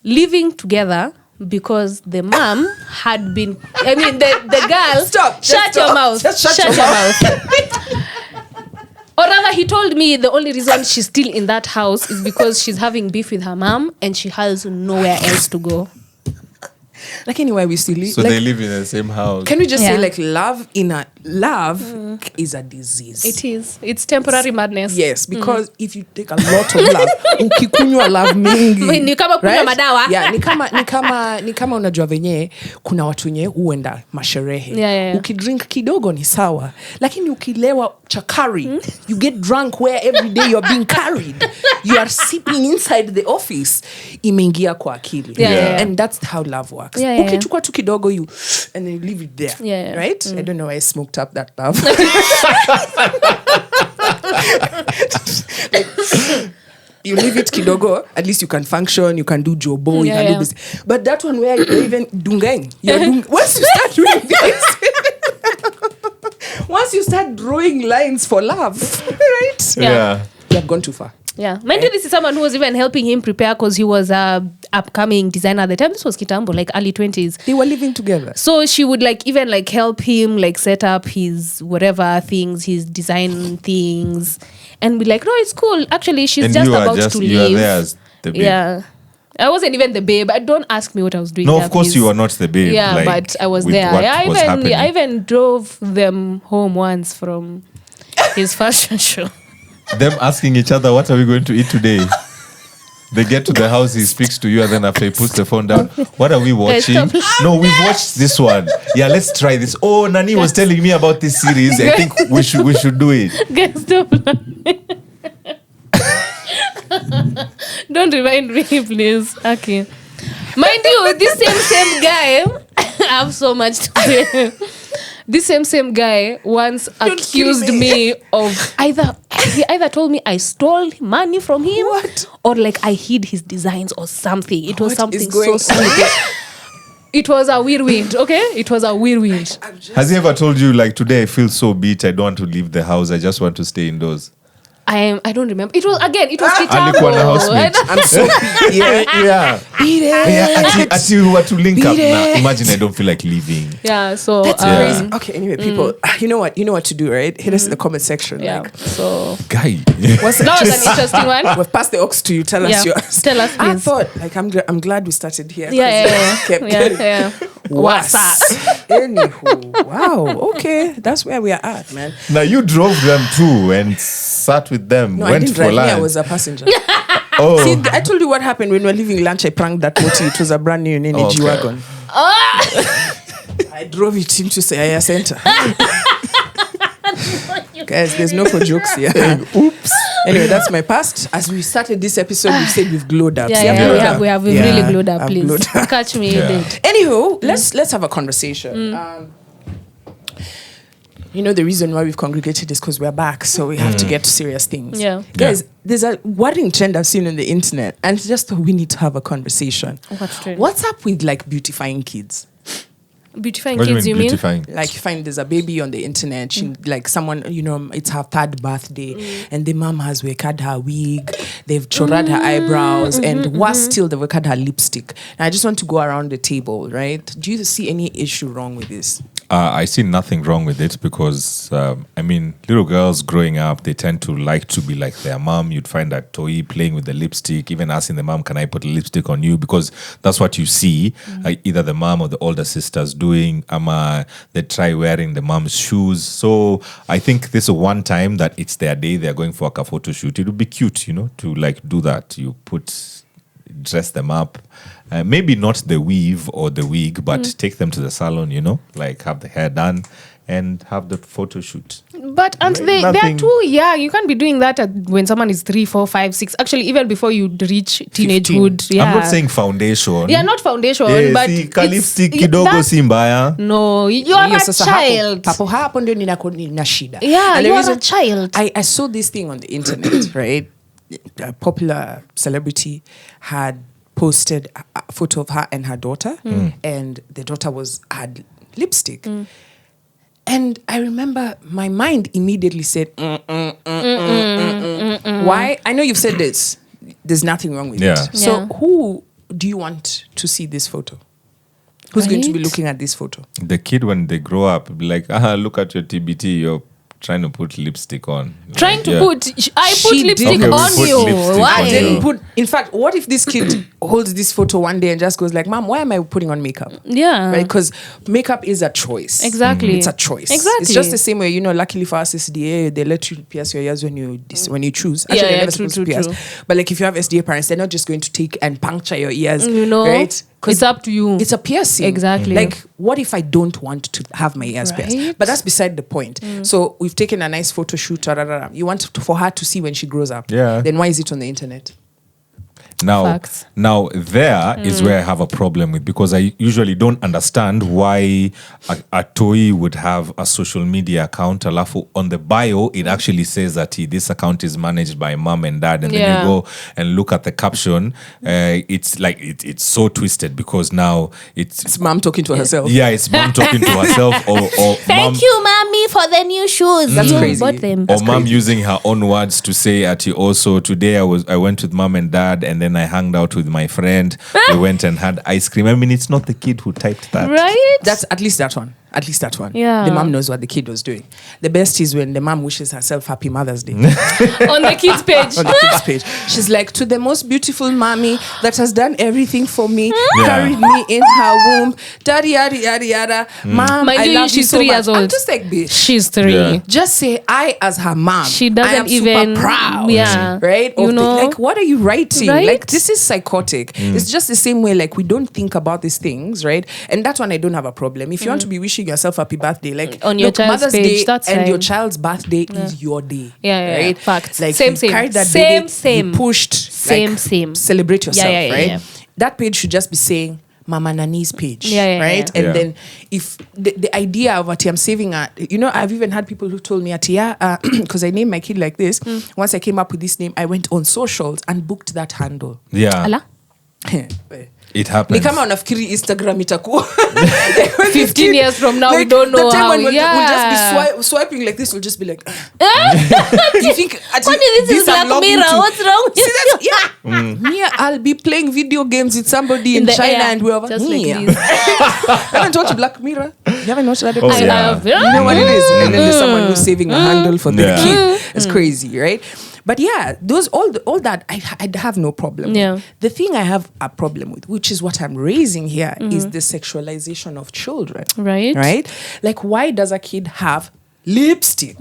living together because the mom had been, the girl. Stop. Shut your mouth. Just shut your mouth. Or rather, he told me the only reason she's still in that house is because she's having beef with her mom and she has nowhere else to go. Like anyway, we still live. So like, they live in the same house. can we just Yeah. say like love is a disease. It is. It's temporary madness. Yes, because if you take a lot of love, ukikunywa love mingi, Ni kama kunywa madawa. Yeah, ni kama unajua venye kuna watu wenye huenda masherehe. Yeah. Ukidrink kidogo ni sawa, lakini ukilewa chakari, you get drunk where every day you are being carried. You are sipping inside the office. Imeingia kwa akili. Yeah. And that's how love works. Yeah. Ukichukua tu kidogo you and then you leave it there. Yeah. Right? I don't know why I smoked up that love. You leave it kidogo, at least you can function, you can do jobo, you can do business. But that one where you're even dungeng, once you start doing this, once you start drawing lines for love, right? Yeah. You have gone too far. Yeah. Mind you, this is someone who was even helping him prepare because he was a upcoming designer at the time. This was Kitambo, like early 20s. They were living together. So she would even help him set up his whatever things, his design things, and be like, no, it's cool. Actually, she's And just you are about just, to you are leave. there as the babe. Yeah. I wasn't even the babe. Don't ask me what I was doing. No, there, of course please. you are not the babe. Yeah, like, but I was with there. what I was happening. even drove them home once from his fashion show. Them asking each other, what are we going to eat today? They get to the house, he speaks to you, and then after he puts the phone down, what are we watching? stop. No, we've watched this one. Yeah, let's try this. Oh, Nani was telling me about this series. I think we should do it. Guys, stop. Don't remind me, please. Okay. Mind you, this same guy, I have so much to say. This same guy once accused me of he either told me I stole money from him, or I hid his designs or something. It was What something is going so sweet. It was a whirlwind, okay? It was a whirlwind. Has he ever told you, today I feel so beat, I don't want to leave the house, I just want to stay indoors? I don't remember. It was Alikuwa na Kitambo. housemate. I'm so Yeah. beat it. Yeah, ati we were to link up now. Imagine I don't feel like leaving. Yeah, so That's Yeah. crazy. Okay, anyway, people, you know what to do, right? Hit us in the comment section. yeah. Like, So Guy. what's that was an interesting one. We've passed the ox to you. Tell us Yeah. yours. Tell us, I please. thought, like, I'm glad we started here. 'cause Yeah. it kept getting Yeah. worse. What's that? Anywho, wow. Okay, that's where we are at, man. Now you drove them too and sat with them. No, I went didn't for drive. Me, lunch. I was a passenger. Oh. See, I told you what happened when we were leaving lunch. I pranked that motor. It was a brand new Nene Okay. G-Wagon. I drove it into Sayaya Center. Guys, there's no for jokes here. Oops. Anyway, that's my past. As we started this episode, we said we've glowed up. Yeah, See, I've yeah, glowed up. we've Yeah, really glued up, I've please. glowed up. Catch me, Yeah. you did. Anywho, let's have a conversation. You know, the reason why we've congregated is because we're back, so we have to get to serious things. Yeah. Guys, there's a worrying trend I've seen on the internet, and it's just we need to have a conversation. What's trend? What's up with like beautifying kids? Beautifying What do kids, you you mean mean? beautifying? Like you find there's a baby on the internet, she, like someone, you know, it's her third birthday, and the mom has wicked her wig, they've chorad her eyebrows, and worse still, they've wicked her lipstick. And I just want to go around the table, right? Do you see any issue wrong with this? I see nothing wrong with it because, I mean, little girls growing up, they tend to like to be like their mom. You'd find that toy playing with the lipstick, even asking the mom, can I put lipstick on you? Because that's what you see, either the mom or the older sisters doing. They try wearing the mom's shoes. So I think this is one time that it's their day. They're going for a photo shoot. It would be cute, you know, to like do that. You dress them up. Maybe not the weave or the wig, but take them to the salon, you know, like have the hair done and have the photo shoot. But aren't they're Nothing. too young. You can't be doing that when someone is 3, 4, 5, 6. Actually, even before you reach teenagehood. Yeah. I'm not saying foundation. Yeah, not foundation, Yeah, but see, ka it's- lipstick it- kidogo that- si mbaya. No, you are Hiyo a sasa child. hapo ndio nina shida. Yeah, And the you are reason- a child. I saw this thing on the internet, right? A popular celebrity had posted a photo of her and her daughter, and the daughter had lipstick. And I remember my mind immediately said, Why? I know you've said this. There's nothing wrong with Yeah. it. So Yeah. who do you want to see this photo? Who's going to be Right. looking at this photo? The kid, when they grow up, be like, look at your TBT, you're trying to put lipstick on. Trying Like, to yeah. I put She lipstick did. Okay, we on put you. lipstick Why? on I you. didn't put. In fact, what if this kid holds this photo one day and just goes like, "Mom, why am I putting on makeup?" Yeah. Right? Because makeup is a choice. Exactly. It's a choice. Exactly. It's just the same way, you know. Luckily for us, SDA, they let you pierce your ears when you choose. Yeah, Actually, they're yeah, never true, supposed to true, pierce. true. But like, if you have SDA parents, they're not just going to take and puncture your ears. You know, right? 'Cause it's up to you. It's a piercing. Exactly. Like, what if I don't want to have my ears pierced? Right. But that's beside the point. So we've taken a nice photo shoot. You want for her to see when she grows up. Yeah. Then why is it on the internet? Facts. Now there is where I have a problem with, because I usually don't understand why a toy would have a social media account. Alafu on the bio, it actually says that this account is managed by mom and dad, and then Yeah. you go and look at the caption. It's like it's so twisted because now It's mom talking to herself. yeah, it's mom talking to herself or mom. Thank you, mommy, for the new shoes. That's You crazy. bought them. Or mom using her own words to say at also today I went with mom and dad and then I hung out with my friend. We went and had ice cream. I mean, it's not the kid who typed that. Right? That's at least that one. At least that one. Yeah. The mom knows what the kid was doing. The best is when the mom wishes herself Happy Mother's Day On the kids' page. on the kids' page. She's like, to the most beautiful mommy that has done everything for me, carried me in her womb, yada yada yada yada. Mom, Mind I you, love you she's so 3 much. years old. I'm just like, bitch. She's 3. Yeah. Just say I as her mom. She I doesn't am even- super proud. yeah. Right? You Of know? like, what are you writing? Right? Like, this is psychotic. It's just the same way, like, we don't think about these things, right? And that one I don't have a problem. If you want to be wishing yourself happy birthday, like On your child's Mother's page, Day that's and fine. your child's birthday is your day. Yeah, right? facts. Like Same, you same. carried that Same, baby, same. you pushed. Same, like, same. Celebrate yourself, yeah, right? yeah. That page should just be saying Mama Nani's page, Yeah, right? yeah. And Yeah. then if the idea of what I'm saving, you know, I've even had people who told me, because I named my kid like this. Once I came up with this name, I went on socials and booked that handle. Yeah. Allah? It happens. Ni kama unafikiri Instagram itakuwa 15 years from now, we don't know the time how. when we'll just be swiping like this, we'll just be like, do you think this is Black Mirror? What's wrong with you? Mia, I'll be playing video games with somebody in the China air, and we're just Mia. like this. I haven't watched Black Mirror. You haven't watched that episode? I have. You know what it is? And then there's someone who's saving a handle for the Yeah. kid. It's crazy, right? But yeah, those all that I'd have no problem Yeah. with. The thing I have a problem with, which is what I'm raising here, is the sexualization of children. Right. Right? Like, why does a kid have lipstick?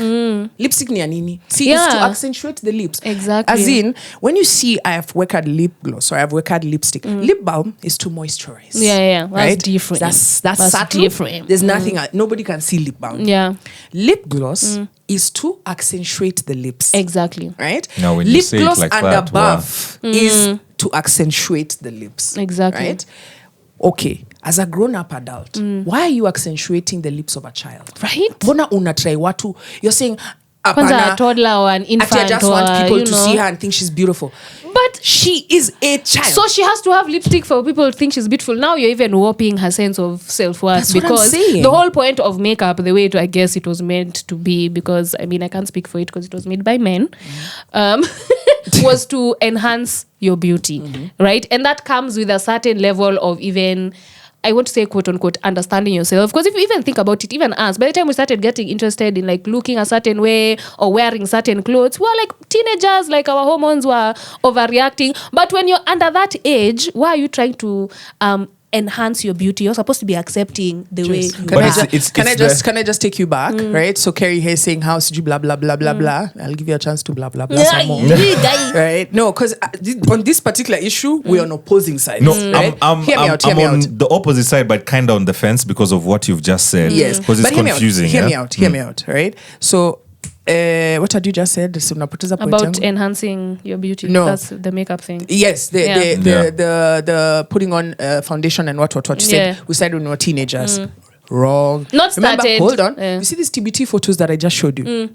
Lipstick ni ya nini? See, it's to Yeah. accentuate the lips. Exactly. As in, when you see I have wicked lip gloss or I have wicked lipstick, lip balm is to moisturize. Yeah. That's Right? different. That's That's subtle. different. There's nothing. Nobody can see lip balm. Yeah. Lip gloss is to accentuate the lips. Exactly. Right? Now, when you lip say it gloss like and that, above is to accentuate the lips. Exactly. Right? Okay, as a grown-up adult, why are you accentuating the lips of a child? Right. Mbona unatry watu? You're saying, Kwanza a "Apana, toddler or an ati I infant just or, want people you to know. see her and think she's beautiful." But She is a child. so she has to have lipstick for people to think she's beautiful. Now you're even warping her sense of self-worth. That's what I'm because saying. the whole point of makeup, the way I guess it was meant to be, because I mean I can't speak for it because it was made by men, was to enhance your beauty, right? And that comes with a certain level of even, I want to say, quote unquote, understanding yourself. Because if you even think about it, even us, by the time we started getting interested in like looking a certain way or wearing certain clothes, we were like teenagers, like our hormones were overreacting. But when you're under that age, why are you trying to enhance your beauty? You're supposed to be accepting the way you Can, are. can I just take you back, right? So Kerry here saying, how should you blah, blah, blah, blah, blah. I'll give you a chance to blah, blah, blah some more. Right? No, because on this particular issue, we're on opposing sides. No, right? I'm hear me out. on the opposite side, but kind of on the fence because of what you've just said. Yes. Because it's But hear me out. confusing. Hear me yeah? out. Hear me out. Right? So, what had you just said? So, unapoteza point About yangu. enhancing your beauty. No. That's the makeup thing. Yes, Yeah. the putting on foundation and what you Yeah. said. We started when we were teenagers. Wrong. Not Remember, started. hold on. Yeah. You see these TBT photos that I just showed you?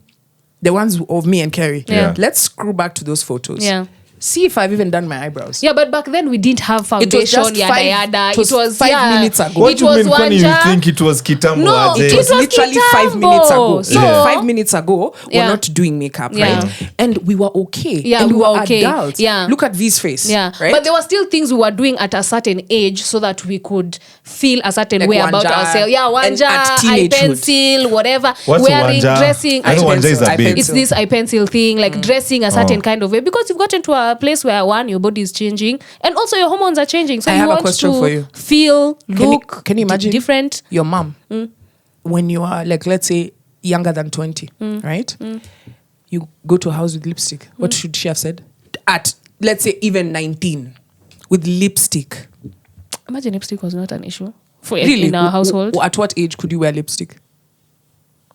The ones of me and Kerry. Yeah. Let's scroll back to those photos. Yeah. See if I've even done my eyebrows. Yeah, but back then we didn't have It foundation, was just yada five- yada. it was 5 minutes ago. What It do you was mean when you Wanja. think it was Kitambo? No, Ade? it It was was literally Kitambo. 5 minutes ago. So- 5 minutes ago, we're Yeah. not doing makeup, Yeah. right? And we were okay. Yeah, and we were okay. adults. Yeah. Look at V's face. Yeah, Right? but there were still things we were doing at a certain age so that we could feel a certain Like way about Wanja ourselves. Yeah, and Wanja, at eye teenagehood. pencil, whatever. What's wearing, Wanja? dressing. I know Eye Wanja is a pencil, eye babe. It's this eye pencil thing, like dressing a certain kind of way, because you've gotten to a place where one, your body is changing, and also your hormones are changing. So I you have a want question to for you. feel, look, can you imagine different. your mom when you are like, let's say, younger than 20, right? You go to a house with lipstick. What should she have said? At, let's say, even 19 with lipstick. Imagine lipstick was not an issue for Really? in our household. At what age could you wear lipstick?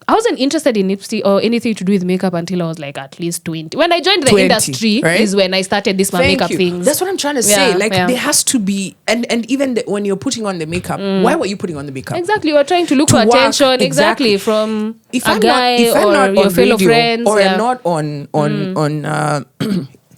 I wasn't interested in lipstick or anything to do with makeup until I was like at least 20. When I joined the 20, industry right? is when I started this makeup things. That's what I'm trying to say. Yeah, Like yeah. there has to be, and even when you're putting on the makeup, why were you putting on the makeup? Exactly, we're trying to look To for work, attention exactly. from If a I'm guy not, if I'm or not your on fellow radio friends. or yeah. I'm not on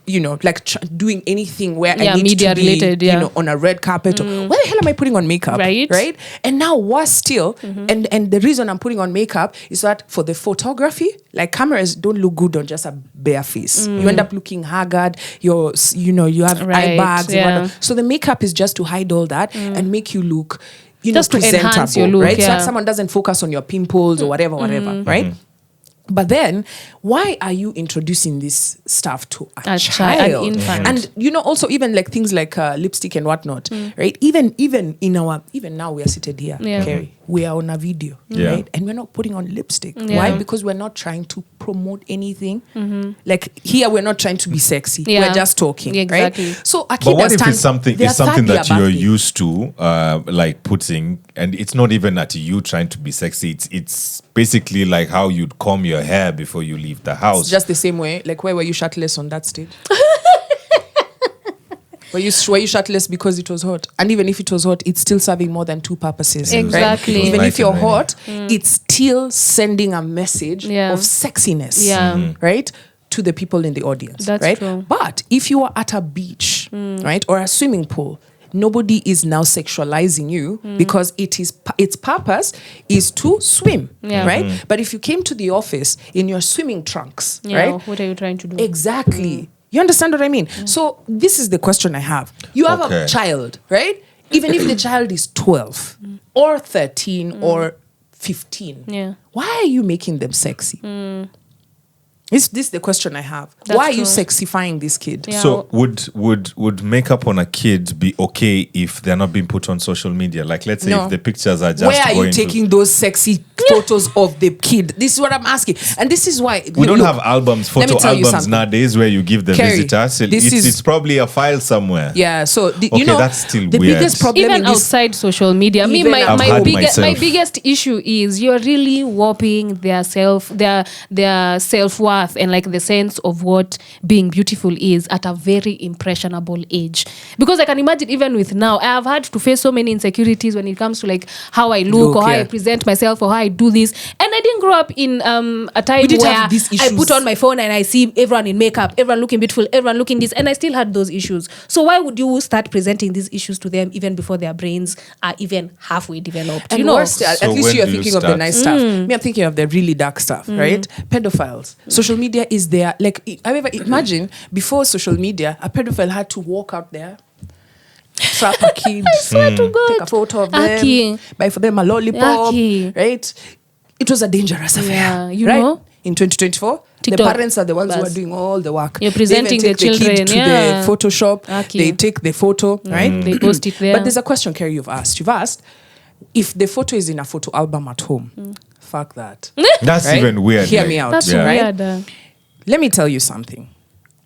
you know, like doing anything where I Yeah, need media to be, related, yeah. you know, on a red carpet. Or, why the hell am I putting on makeup? Right. And now worse still, and the reason I'm putting on makeup is that for the photography, like cameras don't look good on just a bare face. You end up looking haggard. You have eye Right, bags. yeah. And whatnot. So the makeup is just to hide all that and make you look, Just to presentable, enhance your look, right? So yeah. that someone doesn't focus on your pimples or whatever, right? But then, why are you introducing this stuff to a child? an infant. And also even like things like lipstick and whatnot, right? Even now we are seated here, Yeah. Kerry. We are on a video, Yeah. right? And we're not putting on lipstick. Yeah. Why? Because we're not trying to promote anything. Like here, we're not trying to be sexy. Yeah. We're just talking, Exactly. right? So a kid But what if that it's something their third that year you're birthday. used to, like putting, and it's not even at you trying to be sexy. It's basically like how you'd comb your hair before you leave the house. It's just the same way. Like, why were you shirtless on that stage? were you shirtless because it was hot? And even if it was hot, it's still serving more than two purposes. Exactly. Right? Even Nice if you're and rainy. hot, it's still sending a message Yeah. of sexiness. Yeah. Right? To the people in the audience. That's right? true. But if you are at a beach, right, or a swimming pool, nobody is now sexualizing you because its purpose is to swim, right? But if you came to the office in your swimming trunks, right? What are you trying to do? Exactly. You understand what I mean? So this is the question I have. You have a child, right? Even if the child is 12 or 13 or 15, why are you making them sexy? Is this the question I have? Why are you sexifying this kid? Yeah. So would makeup on a kid be okay if they're not being put on social media? Like, let's say if the pictures are just where are you taking those sexy photos of the kid? This is what I'm asking. And this is why we don't have photo albums nowadays where you give the visitors. It's probably a file somewhere. Yeah. So that's still the weird. biggest problem even outside social media. My biggest issue is you're really warping their self-worth and like the sense of what being beautiful is at a very impressionable age. Because I can imagine even with now, I have had to face so many insecurities when it comes to like how I look or how I present myself or how I do this. And I didn't grow up in a time where I put on my phone and I see everyone in makeup, everyone looking beautiful, everyone looking this, and I still had those issues. So why would you start presenting these issues to them even before their brains are even halfway developed? And worse, at least you're thinking of the nice stuff. Me, I'm thinking of the really dark stuff, right? Pedophiles. Social media is there. Like, however, imagine before social media, a pedophile had to walk out there, trap a kid, I swear to God, take a photo of them, buy for them a lollipop, right? It was a dangerous affair, you know? In 2024, TikTok. The parents are the ones who are doing all the work. You're presenting the children kid to the Photoshop. They take the photo, right? They post it there. But there's a question, Carrie, you've asked. You've asked if the photo is in a photo album at home. Fuck that. That's even weird. Hear me out. That's weird. Let me tell you something.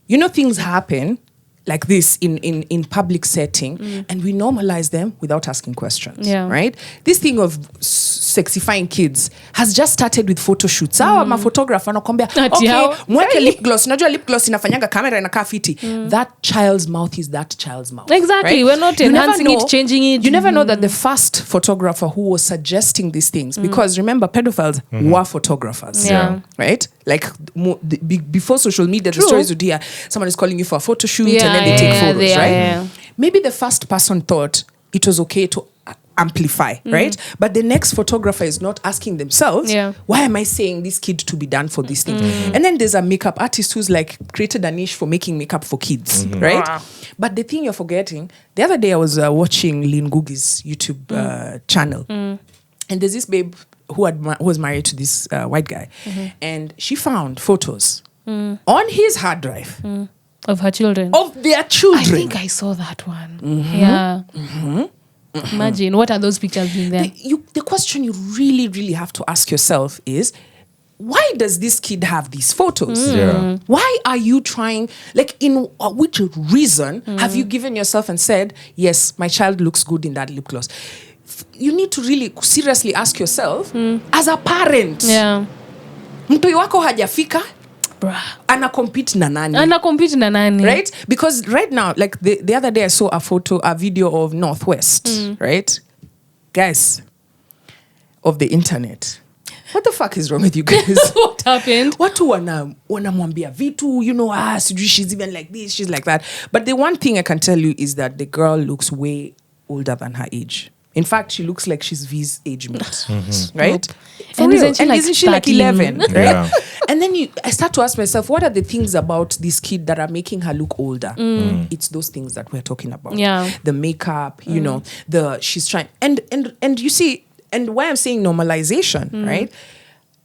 You know, things happen like this in public setting, and we normalize them without asking questions, right? This thing of sexifying kids has just started with photo shoots. I'm a photographer, nakwambia, okay, mweke lip gloss. Unajua lip gloss inafanyanga camera inakaa fiti. That child's mouth is that child's mouth. Exactly. Right? We're not enhancing it, changing it. You never know that the first photographer who was suggesting these things, because remember, pedophiles were photographers, right? Like before social media, the stories would hear someone is calling you for a photo shoot and then they take photos, right? Yeah. Maybe the first person thought it was okay to amplify, right? But the next photographer is not asking themselves, why am I saying this kid to be done for this thing? And then there's a makeup artist who's like created a niche for making makeup for kids, right? Wow. But the thing you're forgetting, the other day I was watching Lynn Gugi's YouTube channel, and there's this babe who was married to this white guy, and she found photos on his hard drive of her children, of their children. I think I saw that one. Yeah. Imagine, what are those pictures being there? The question you really, really have to ask yourself is, why does this kid have these photos? Why are you trying, like, in which reason have you given yourself and said, yes, my child looks good in that lip gloss? You need to really seriously ask yourself, as a parent, mtoi wako hajafika, ana compete na nani, right? Because right now, like the other day I saw a video of Northwest, right? Guys, of the internet, what the fuck is wrong with you guys? What happened? Watu wanamwambia vitu, you know, she's even like this, she's like that. But the one thing I can tell you is that the girl looks way older than her age. In fact, she looks like she's V's age mate, right? And isn't she like 11? Right? Yeah. And then I start to ask myself, what are the things about this kid that are making her look older? It's those things that we're talking about. Yeah. The makeup, you know, she's trying. And you see, and why I'm saying normalization, right?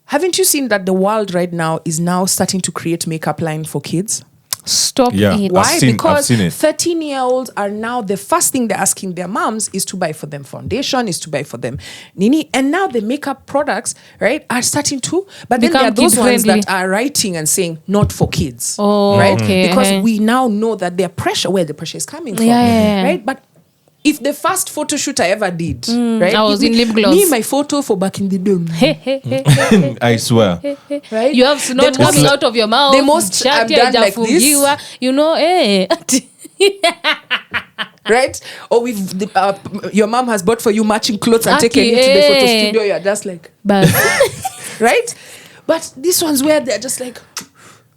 Haven't you seen that the world right now is now starting to create makeup line for kids? Stop it. Why? Because 13-year-olds are now, the first thing they're asking their moms is to buy for them foundation, is to buy for them nini. And now the makeup products, right, are starting to, but then there are those ones that are writing and saying not for kids, right? Okay. Because we now know that their pressure, where the pressure is coming from, right? But if the first photo shoot I ever did, right? I was in lip gloss. Me, my photo for back in the day. I swear. Right? You have snot coming out of your mouth. The most I've done like this. You know, right? Or your mom has bought for you matching clothes and taken you to the photo studio. You're just like, right? But these ones where they're just like,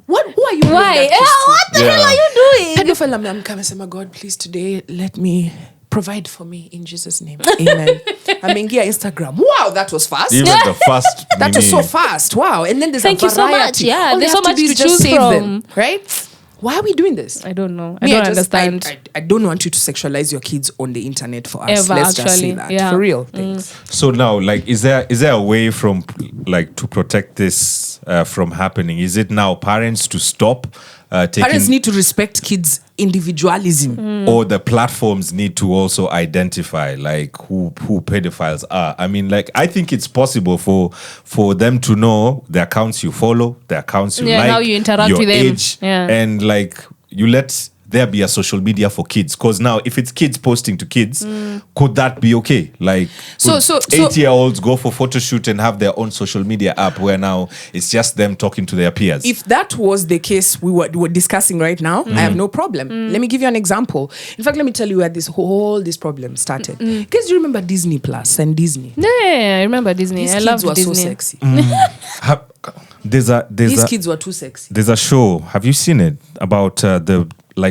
who are you? Why? What the hell are you doing? Pedophile, I'm coming, say, my God, please today let me Provide for me in Jesus' name. Amen. Ameingia Instagram. Wow, that was fast. Even the first. That was so fast. Wow. And then there's Thank a you so variety. much. Yeah, All there's they so have much do to is just choose save from. them, right? Why are we doing this? I don't know. Me, I don't understand. I don't want you to sexualize your kids on the internet for us. Ever, Let's just say actually. that. Yeah. For real. Thanks. So now, like, is there a way from like to protect this from happening? Is it now parents to stop taking, Parents need to respect kids' individualism. or the platforms need to also identify like who pedophiles are? I mean, like, I think it's possible for them to know the accounts you follow, the accounts you like, how you interact your with them. age, Yeah. and like you let there be a social media for kids, because now if it's kids posting to kids, could that be okay? Like, So- 8-year-olds go for photo shoot and have their own social media app where now it's just them talking to their peers? If that was the case we were discussing right now, I have no problem. Let me give you an example. In fact, let me tell you where this problem started. Because you remember Disney Plus and Disney. Yeah, I remember Disney. These I kids love were Disney. so sexy. These Kids were too sexy. There's a show. Have you seen it about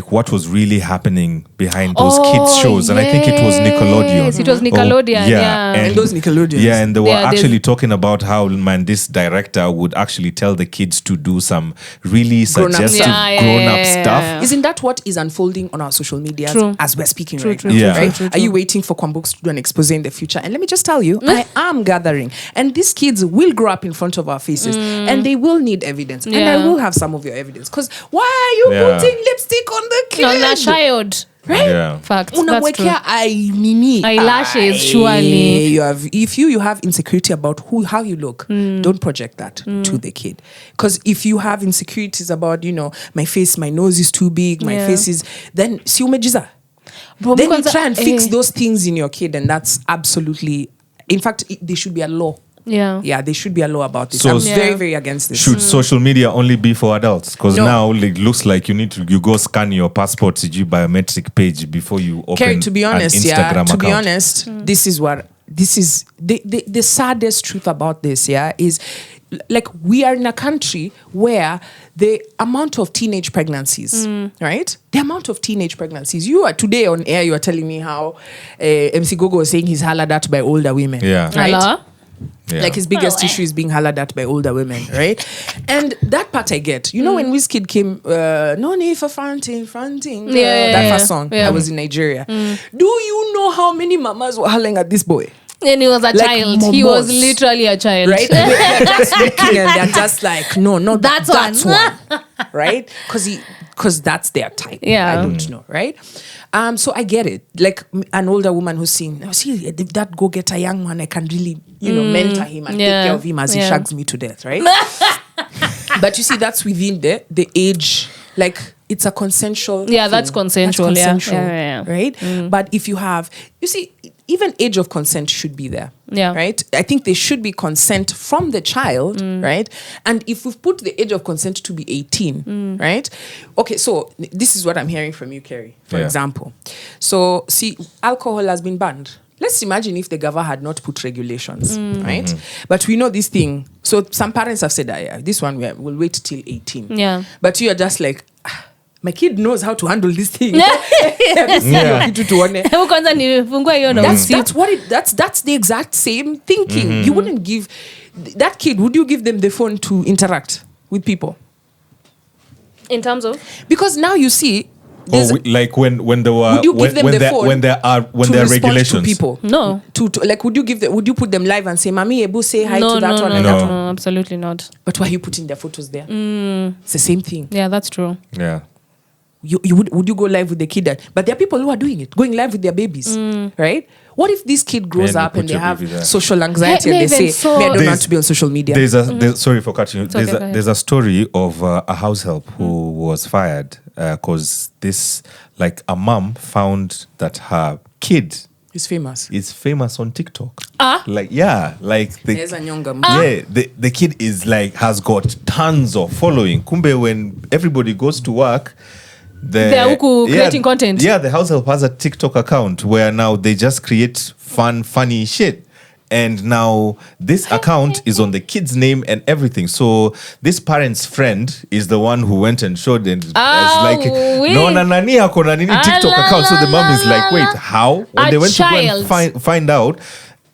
what was really happening behind those kids shows? And I think it was Nickelodeon. Yes, it was Nickelodeon, yeah. And those Nickelodeons. Yeah, and they were Yeah, actually talking about how, man, this director would actually tell the kids to do some really Grown-up suggestive stuff. grown-up stuff. Isn't that what is unfolding on our social media True. as we're speaking True, right true, now? true, Right? true, Are you waiting for Kwambooks to do an expose in the future? And let me just tell you, I am gathering. And these kids will grow up in front of our faces and they will need evidence. And I Yeah. will have some of your evidence. Because why are you Yeah. putting lipstick on the kid? On that child. Right? Yeah. Fact. That's true. Unamwekea Eyelashes, surely. If you have insecurity about how you look, don't project that to the kid. Because if you have insecurities about, my face, my nose is too big, my Yeah. face is, then si umejiza. But Then you because- try and fix those things in your kid, and that's absolutely, in fact, there should be a law. Yeah. Yeah, there should be a law about this. So- I'm Yeah. very, very against this. Should social media only be for adults? Because No. now it looks like you go scan your passport biometric page before you open Kerry, to be honest, an Instagram to be account. honest, this is the saddest truth about this, is like we are in a country where the amount of teenage pregnancies, right? The amount of teenage pregnancies. You are today on air, you are telling me how MC Gogo was saying he's hollered at by older women. Yeah. Right? Hello? Yeah. Like his biggest issue is being hollered at by older women, right? And that part I get. You know when Wizkid came, no need for fronting, Yeah, that yeah, first song. yeah. I was in Nigeria. Do you know how many mamas were hollering at this boy? And he was a Like child. He momos. was literally a child. Right? They're just looking and they're just like, no, not That's one. Right? Because that's their type. Yeah. I don't know, right? So I get it. Like an older woman who's saying, "Oh, see, if that go get a young man, I can really, mentor him and take Yeah. care of him as he Yeah. shags me to death, right?" But you see, that's within the age, like it's a consensual. Yeah, that's thing. consensual, yeah. consensual, Yeah. right? But if you have, you see, even age of consent should be there. Yeah. Right? I think there should be consent from the child, right? And if we've put the age of consent to be 18, right? Okay, so this is what I'm hearing from you, Kerry, for Yeah. example. So, see, alcohol has been banned. Let's imagine if the government had not put regulations, right? But we know this thing. So some parents have said, this one we'll wait till 18. Yeah. But you are just like, my kid knows how to handle this thing. Yeah. Kitu tuone. Hebu kwanza nifungue hiyo na usi. That's the exact same thinking. You wouldn't give that kid, would you give them the phone to interact with people? In terms of? Because now you see Like when there were would you give them the phone when there are to regulations respond to people? No. To like would you put them live and say, "Mami, Ebu, say hi No, to that no, one no, and no, that one"? no, absolutely not. But why are you putting their photos there? It's the same thing. Yeah, that's true. Yeah. You would you go live with the kid? But there are people who are doing it, going live with their babies, right? What if this kid grows Then you up put and they your have baby there. social anxiety and they Even say, so- "Me, I don't There's- want to be on social media." There's sorry for cutting you. okay, go ahead. There's a story of a house help who was fired because like a mom found that her kid He's famous. is famous on TikTok. Like There's a younger the kid is like has got tons of following. Kumbe when everybody goes to work, They're huku creating content. Yeah, the house help has a TikTok account where now they just create funny shit. And now this account is on the kid's name and everything. So this parent's friend is the one who went and showed it as like, no, nani akona nini TikTok account. So the mom is like, wait, how? When they went to go and find out,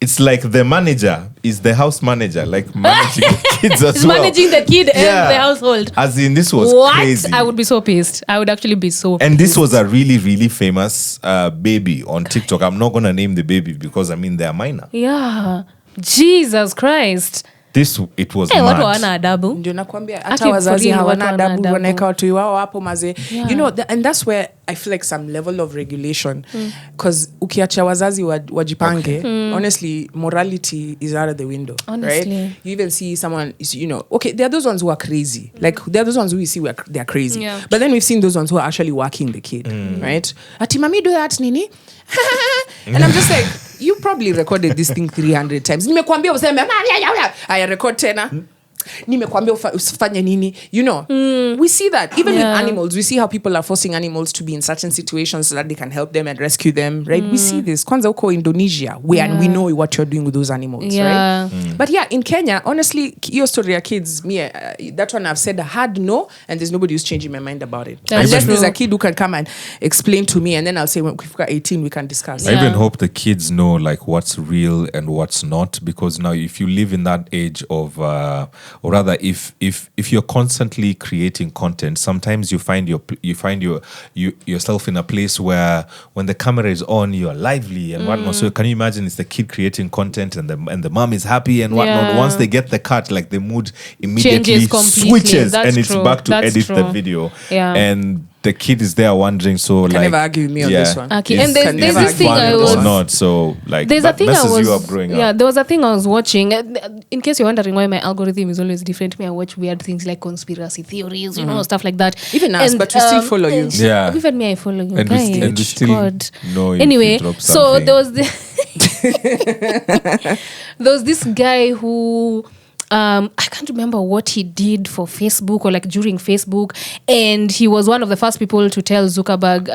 it's like the manager is the house manager, like managing the kids as well. Managing the kid and the household. As in, this was crazy. I would be so pissed. I would actually be so And pissed. this was a really, really famous baby on TikTok. I'm not going to name the baby because, I mean, they're minor. Yeah. Jesus Christ. It was Watu mad. hawana adabu. Ndio nakwambia hata wazazi hawana adabu, wanaeka watu wao hapo maze. You know, and that's where I feel like some level of regulation, because ukiacha wazazi wajipange, honestly, morality is out of the window. Honestly. Right? You even see someone, you know, okay, there are those ones who are crazy. Like, there are those ones who we see they're crazy. Yeah. But then we've seen those ones who are actually working the kid, right? Ati mami do that, nini? And I'm just like, you probably recorded this thing 300 times. Nimekuambia useme, I record tena. Nimekuambia usifanye nini. You know, we see that. Even with animals, we see how people are forcing animals to be in certain situations so that they can help them and rescue them, right? We see this. Kwanza uko Indonesia, and we know what you're doing with those animals, right? But yeah, in Kenya, honestly, your story of kids, me, that one I've said a hard no, and there's nobody who's changing my mind about it. Unless there's a kid who can come and explain to me, and then I'll say, when we've got 18, we can discuss. I even hope the kids know like what's real and what's not, because now if you live in that age of or rather if you're constantly creating content, sometimes you find yourself in a place where when the camera is on, you're lively and whatnot. So can you imagine it's the kid creating content and the mom is happy and whatnot. Once they get the cut, like the mood immediately switches. That's and it's true. back to edit the video. And the kid is there wondering, so can like never argue with me on this one. Okay. And there's this thing I was not so like there's a thing I was you up growing up. there was a thing I was watching. In case you're wondering why my algorithm is always different, me I watch weird things like conspiracy theories, you know, stuff like that. Even us, but we still follow you. Yeah. Even me, I follow you. And we still God. know if Anyway, you drop so something. there was this guy who I can't remember what he did for Facebook or like during Facebook, and he was one of the first people to tell Zuckerberg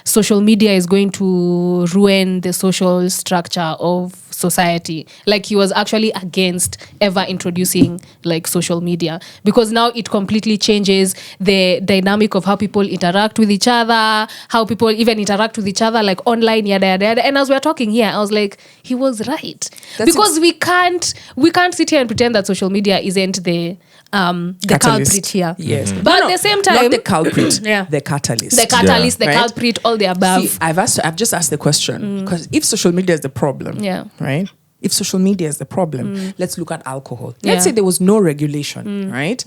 social media is going to ruin the social structure of society. Like he was actually against ever introducing like social media, because now it completely changes the dynamic of how people interact with each other, how people even interact with each other like online, yada yada yada. And as we're talking here, I was like, he was right. Because we can't sit here and pretend that social media isn't the culprit here. Yes. But at the same time, not the culprit, Yeah. the catalyst. the catalyst, the Right? culprit, all the above. See, I've just asked the question because if social media is the problem, right? If social media is the problem, let's look at alcohol. Let's say there was no regulation, right?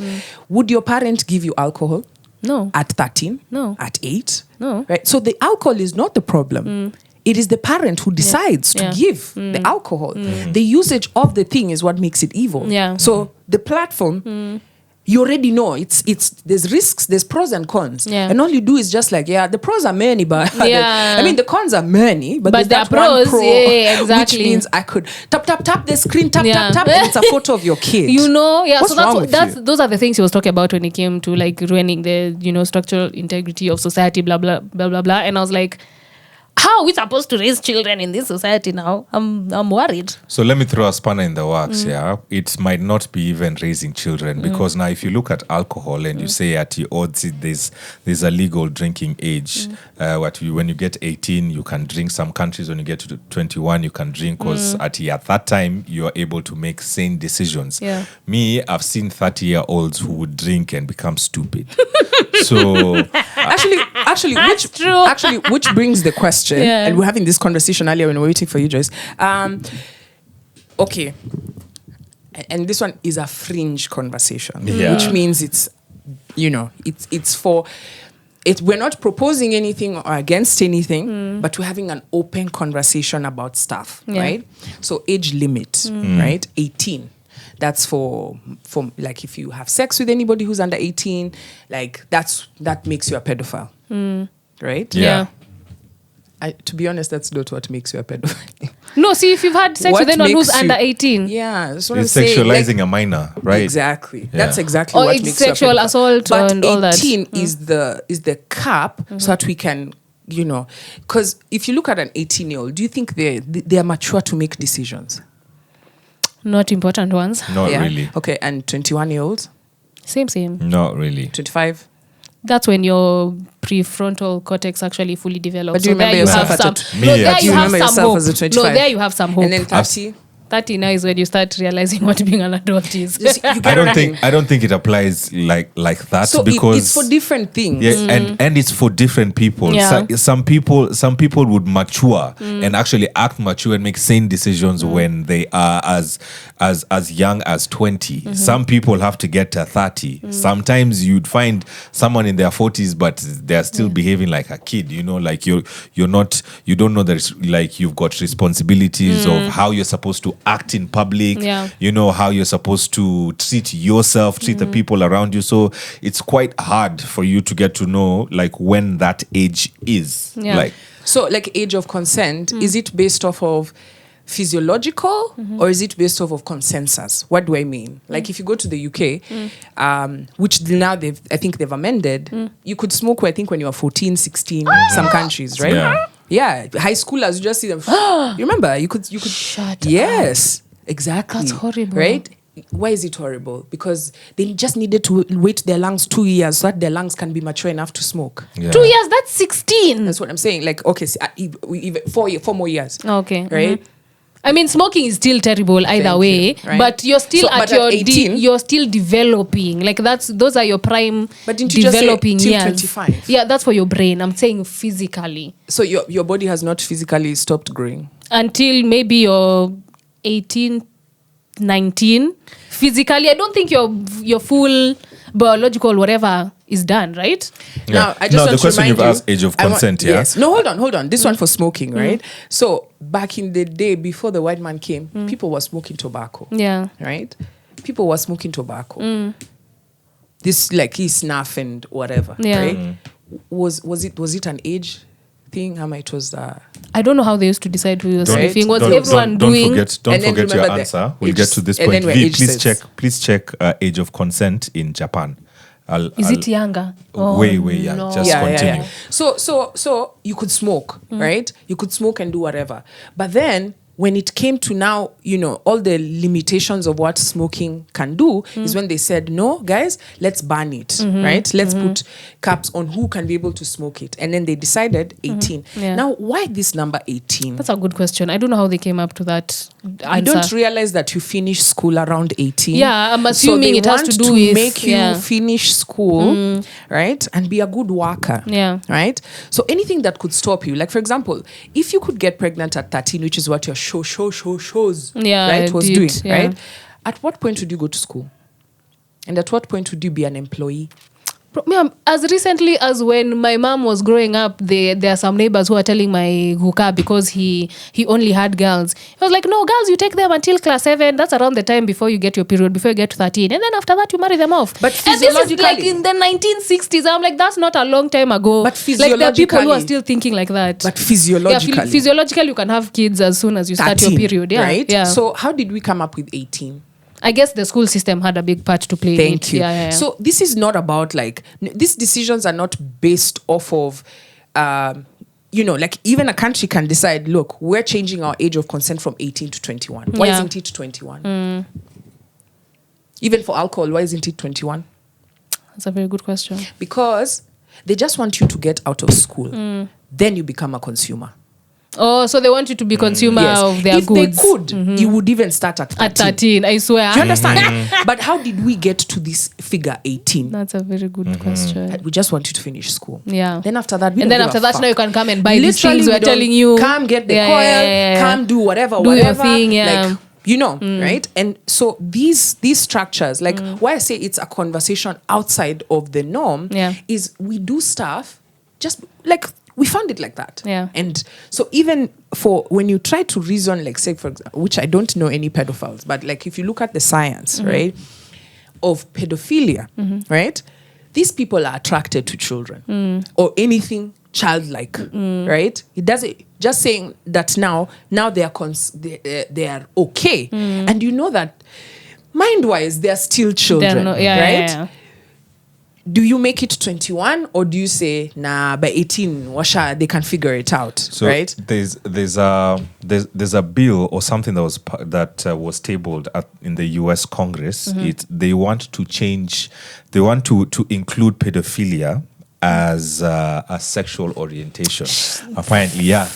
Would your parent give you alcohol? No. At 13? No. At 8? No. Right? So the alcohol is not the problem. It is the parent who decides to give the alcohol. The usage of the thing is what makes it evil. Yeah. So the platform, you already know it's there's risks, there's pros and cons. Yeah. And all you do is just like, the pros are many, but the cons are many, but there's there are that one pros, pro, exactly. which means I could tap the screen, tap, and it's a photo of your kid. You know, What's wrong with you? those are the things he was talking about when it came to like ruining the, structural integrity of society, blah blah blah blah blah. And I was like, how are we supposed to raise children in this society now? I'm worried. So let me throw a spanner in the works. It might not be even raising children, because now if you look at alcohol and you say at the odds there's a legal drinking age, when you get 18 you can drink. Some countries when you get to 21 you can drink, because at that time you are able to make sane decisions. Me, I've seen 30-year-olds who would drink and become stupid. So actually That's true. which brings the question, and we're having this conversation earlier when we were waiting for you, Joyce. Okay, and this one is a fringe conversation, which means it's for it. We're not proposing anything or against anything, but we're having an open conversation about stuff, right? So age limit, right? 18. That's for like if you have sex with anybody who's under 18, like that makes you a pedophile, right? Yeah. To be honest, that's not what makes you a pedophile. No, see, if you've had sex with anyone who's under 18. Yeah, that's what It's I'm saying. sexualizing a minor, right? Exactly. Yeah. That's exactly Or what it's makes you a sexual pedophile. assault but and all that. 18 is the cap, so that we can, because if you look at an 18-year-old, do you think they are mature to make decisions? Not important ones. Not really. Okay, and 21-year-olds? Same. Not really. 25? That's when your prefrontal cortex actually fully develops. But do you remember yourself have at some. Me, No, yeah. there Do you you have remember some yourself hope. as a 25? No, there you have some hope. And then 30? 30 now is when you start realizing what being an adult is. You get I what don't mean? think it applies like that So because it's for different things. yeah, and it's for different people. Yeah. Some people would mature and actually act mature and make sane decisions when they are as young as 20. Some people have to get to 30. Sometimes you'd find someone in their 40s, but they're still behaving like a kid. You know, like you don't know that like you've got responsibilities of how you're supposed to act in public. Yeah. You know how you're supposed to treat yourself, treat the people around you. So it's quite hard for you to get to know like when that age is. Yeah. Like So, like, age of consent, is it based off of physiological or is it based off of consensus? What do I mean? Like, if you go to the UK, which now I think they've amended, you could smoke, I think, when you were 14, 16, some countries, right? Yeah. Yeah, high schoolers, you just see them. You remember, you could. Shut Yes, exactly. That's horrible. right? Why is it horrible? Because they just needed to wait their lungs 2 years so that their lungs can be mature enough to smoke. yeah. 2 years, that's 16. That's what I'm saying. Like, okay, so, even 4 more years. Okay. Right? I mean, smoking is still terrible either Thank way, you, right? but you're still So, at but your at 18 you're still developing. Like those are your prime But didn't you just say developing till years. 25? Yeah, that's for your brain. I'm saying physically So your body has not physically stopped growing. until maybe you're 18, 19. Physically, I don't think your full biological whatever is done, right? Yeah. Now, I just No, want the to question remind you've asked, age of I want- consent, yeah? Yes. No, hold on. This one for smoking, right? So back in the day, before the white man came, people were smoking tobacco, Yeah. right? People were smoking tobacco. This like snuff and whatever, Yeah. right? Was it an age thing? How much was I don't know how they used to decide who was Don't- sniffing. Was don't- everyone don't doing? forget And then your remember the answer. We'll age- get to this and point. then where V, age says. please check age of consent in Japan. Is it younger? Way, yeah. no. Just continue. So you could smoke, right? You could smoke and do whatever. But then when it came to now, all the limitations of what smoking can do is when they said, no, guys, let's ban it, right? Let's put caps on who can be able to smoke it. And then they decided 18. Yeah. Now, why this number 18? That's a good question. I don't know how they came up to that answer. I don't realize that you finish school around 18. Yeah, I'm So assuming they it has want to do with make you finish school, right, and be a good worker. Yeah. Right. So anything that could stop you, like for example, if you could get pregnant at 13, which is what your shows, Yeah, right, I was did, doing, yeah. right? At what point would you go to school? And at what point would you be an employee? As recently as when my mom was growing up, there are some neighbors who are telling my huka because he only had girls. He was like, no, girls, you take them until class 7. That's around the time before you get your period, before you get to 13. And then after that, you marry them off. But and this is like physiologically- in the 1960s. I'm like, that's not a long time ago. But like there are people who are physiologically- still thinking like that. But physiologically, physiologically, you can have kids as soon as you start your 13, period. Yeah, right? Yeah. So how did we come up with 18? I guess the school system had a big part to play in it. Thank you. Yeah. So this is not about these decisions are not based off of, like even a country can decide, look, we're changing our age of consent from 18 to 21. Why Yeah. isn't it 21? Even for alcohol, why isn't it 21? That's a very good question. Because they just want you to get out of school. Then you become a consumer. Oh, so they want you to be consumer of their if goods. they could, you would even start at 13. At 13, I swear. Do you understand? But how did we get to this figure 18? That's a very good question. We just want you to finish school. Yeah. Then after that, And then after that, now you can come and buy these Literally, things we we're don't- telling you. Come get the Yeah, coil. yeah. Come do whatever. Do your whatever. thing, yeah. Like, right? And so these structures, like why I say it's a conversation outside of the norm, Yeah. is we do stuff just like we found it like that. Yeah. And so even for when you try to reason, like say for example, which I don't know any pedophiles, but like if you look at the science, right, of pedophilia, right, these people are attracted to children or anything childlike, right? It doesn't just saying that now they are okay, and you know that mind-wise they are still children, They're not- yeah, right? yeah. do you make it 21 or do you say nah by 18 washa they can figure it out? So right? there's a bill or something that was tabled in the U.S. Congress. They want to include pedophilia as a sexual orientation. Apparently, yeah.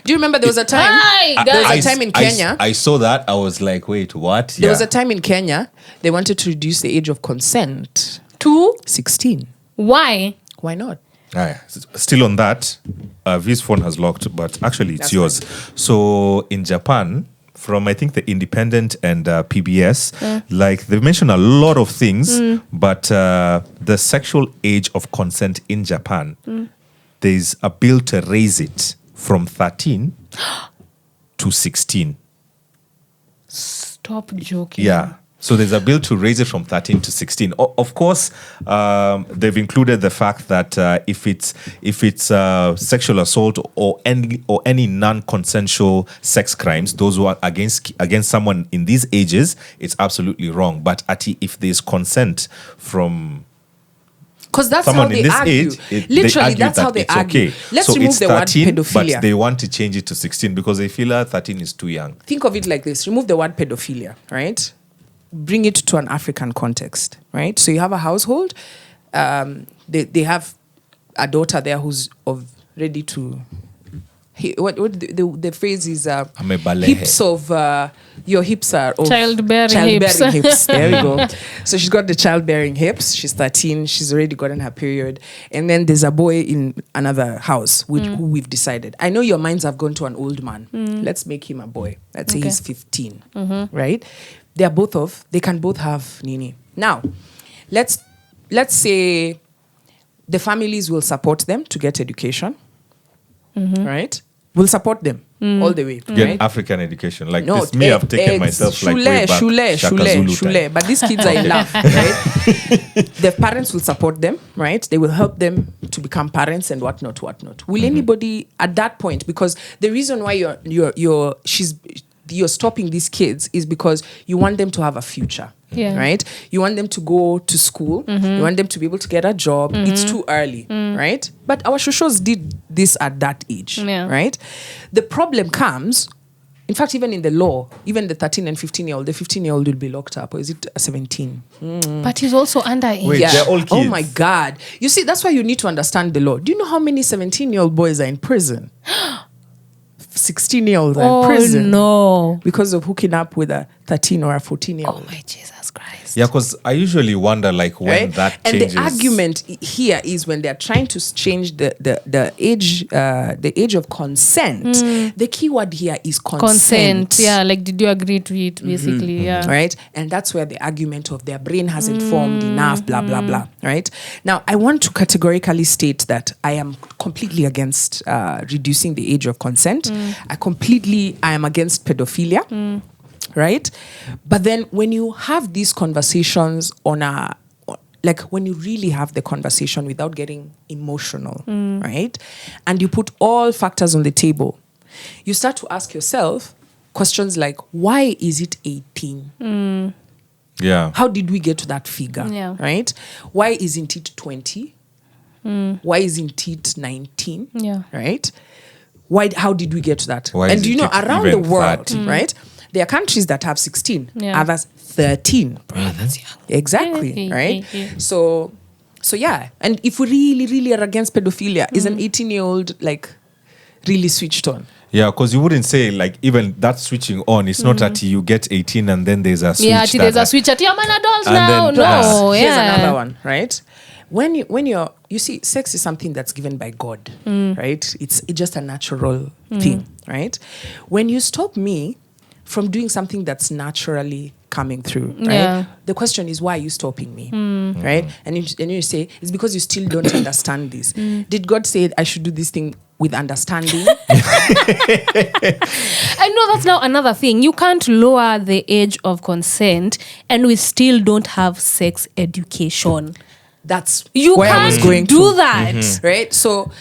Do you remember there was a time? There was a time in Kenya. I saw that. I was like, wait, what? There was a time in Kenya they wanted to reduce the age of consent to 16. Why? Why not? Still on that, V's phone has locked, but actually it's yours. So in Japan, from I think the Independent and PBS, like they mention a lot of things, but the sexual age of consent in Japan, there's a bill to raise it from 13 to 16. Stop joking. Yeah. So there's a bill to raise it from 13 to 16. Of course, they've included the fact that if it's sexual assault or any non-consensual sex crimes, those who are against someone in these ages, it's absolutely wrong. But if there's consent from because that's someone how they in this argue. age, Literally, that's how they argue. Okay. Let's so remove it's the 13, word pedophilia. But they want to change it to 16 because they feel 13 is too young. Think of it like this: remove the word pedophilia, right? Bring it to an African context, right? So you have a household. They have a daughter there who's ready to. What the phrase is? Hips of your hips are of childbearing hips. There we go. So she's got the childbearing hips. She's 13. She's already gotten her period. And then there's a boy in another house who we've decided. I know your minds have gone to an old man. Let's make him a boy. Let's say he's 15, right? They can both have Nini. Now, let's say the families will support them to get education, right? We'll support them all the way. Get right? African education. Like this, me, I've taken myself like way back. Shule. But these kids are in love, right? The parents will support them, right? They will help them to become parents and whatnot. Will anybody at that point? Because the reason why you're stopping these kids is because you want them to have a future, right? You want them to go to school. You want them to be able to get a job. It's too early, right? But our shushos did this at that age, right? The problem comes, in fact, even in the law, even the 13 and 15-year-old, the 15-year-old will be locked up, or is it 17? But he's also underage. Wait, they're all kids. Oh my God. You see, that's why you need to understand the law. Do you know how many 17-year-old boys are in prison? 16-year-olds are in prison. No. Because of hooking up with a 13 or a 14-year-old. Oh my Jesus Christ. Yeah, because I usually wonder like when that changes. And the argument here is when they're trying to change the age of consent. The key word here is consent. Yeah, like did you agree to it basically? Yeah. Right? And that's where the argument of their brain hasn't formed enough, blah, blah, blah. Right? Now, I want to categorically state that I am completely against reducing the age of consent. I am against pedophilia. Right? But then when you have these conversations when you really have the conversation without getting emotional, right? And you put all factors on the table, you start to ask yourself questions like, why is it 18? Yeah. How did we get to that figure? Yeah. Right? Why isn't it 20? Why isn't it 19? Yeah. Right? How did we get to that? Why and is you know, it around the even world, 30? right? There are countries that have 16, Yeah. others 13. That's young. Exactly, right? So yeah. And if we really, really are against pedophilia, is an 18-year-old like really switched on? Yeah, because you wouldn't say like even that switching on. It's not that you get 18 and then there's a switch. Yeah, there's a switch at I'm an adult And now. then- No, Here's yeah. another one, right? When you see, sex is something that's given by God, right? It's just a natural thing, right? When you stop me from doing something that's naturally coming through, right? Yeah. The question is, why are you stopping me, right? And you say, it's because you still don't understand this. Did God say I should do this thing with understanding? I know that's now another thing. You can't lower the age of consent and we still don't have sex education. that's You where I was can't going do to. that. Right? So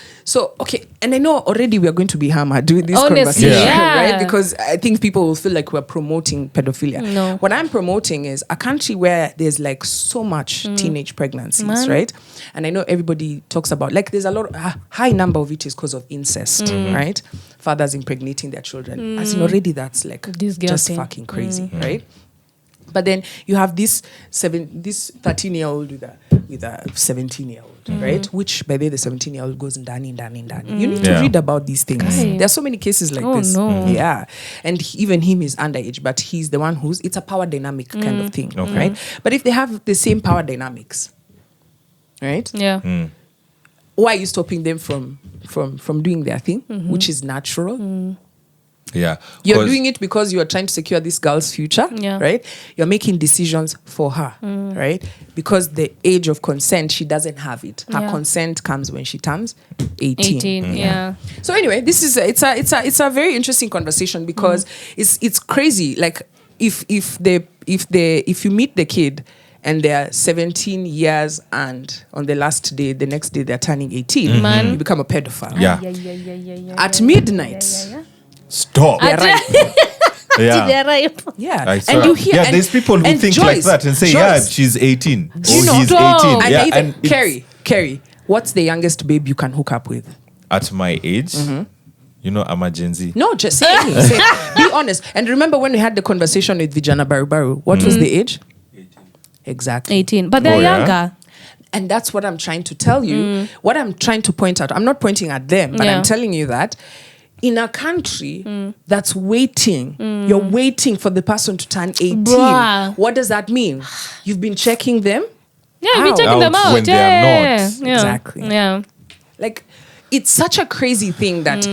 okay, and I know already we are going to be hammered with this Honestly, conversation, yeah. right? Because I think people will feel like we're promoting pedophilia. No. What I'm promoting is a country where there's like so much teenage pregnancies, right? And I know everybody talks about, like, there's a high number of it is because of incest, right? Fathers impregnating their children. As in already that's like just Disgusting. fucking crazy, right? But then you have this 13-year-old with a 17-year-old, right? Which, by the way, the 17-year-old goes ndani. You need to read about these things. Guy. There are so many cases like this. No. Yeah. And even him is underage, but he's the one it's a power dynamic kind of thing, right? But if they have the same power dynamics, right? Yeah. Why are you stopping them from doing their thing, which is natural? Yeah. You're 'Cause- doing it because you're trying to secure this girl's future, Yeah. right? You're making decisions for her, right? Because the age of consent, she doesn't have it. Her Yeah. consent comes when she turns 18. 18. Yeah. So anyway, this is it's a very interesting conversation because it's crazy. Like if you meet the kid and they're 17 years and on the last day, the next day they're turning 18, Man. you become a pedophile. Yeah. At midnight. Stop. They're right. Yeah. They're right. Yeah. I And swear. you hear yeah, there's people who and think like Joyce, that and say, Joyce, she's 18. Or you know- he's Stop. 18. And yeah, even and it's- Carrie, what's the youngest babe you can hook up with? at my age, you know, I'm a Gen Z. No, just say any. Be honest. And remember when we had the conversation with Vijana Barubaru, what was the age? 18. Exactly. 18. But they're Oh, yeah? younger. And that's what I'm trying to tell you. What I'm trying to point out, I'm not pointing at them, but Yeah. I'm telling you that in a country that's waiting, you're waiting for the person to turn 18. Bruh. What does that mean? You've been checking them? Yeah, you've been How? checking them Out out. when they are yeah. not. Yeah. Exactly. Yeah. Like, it's such a crazy thing that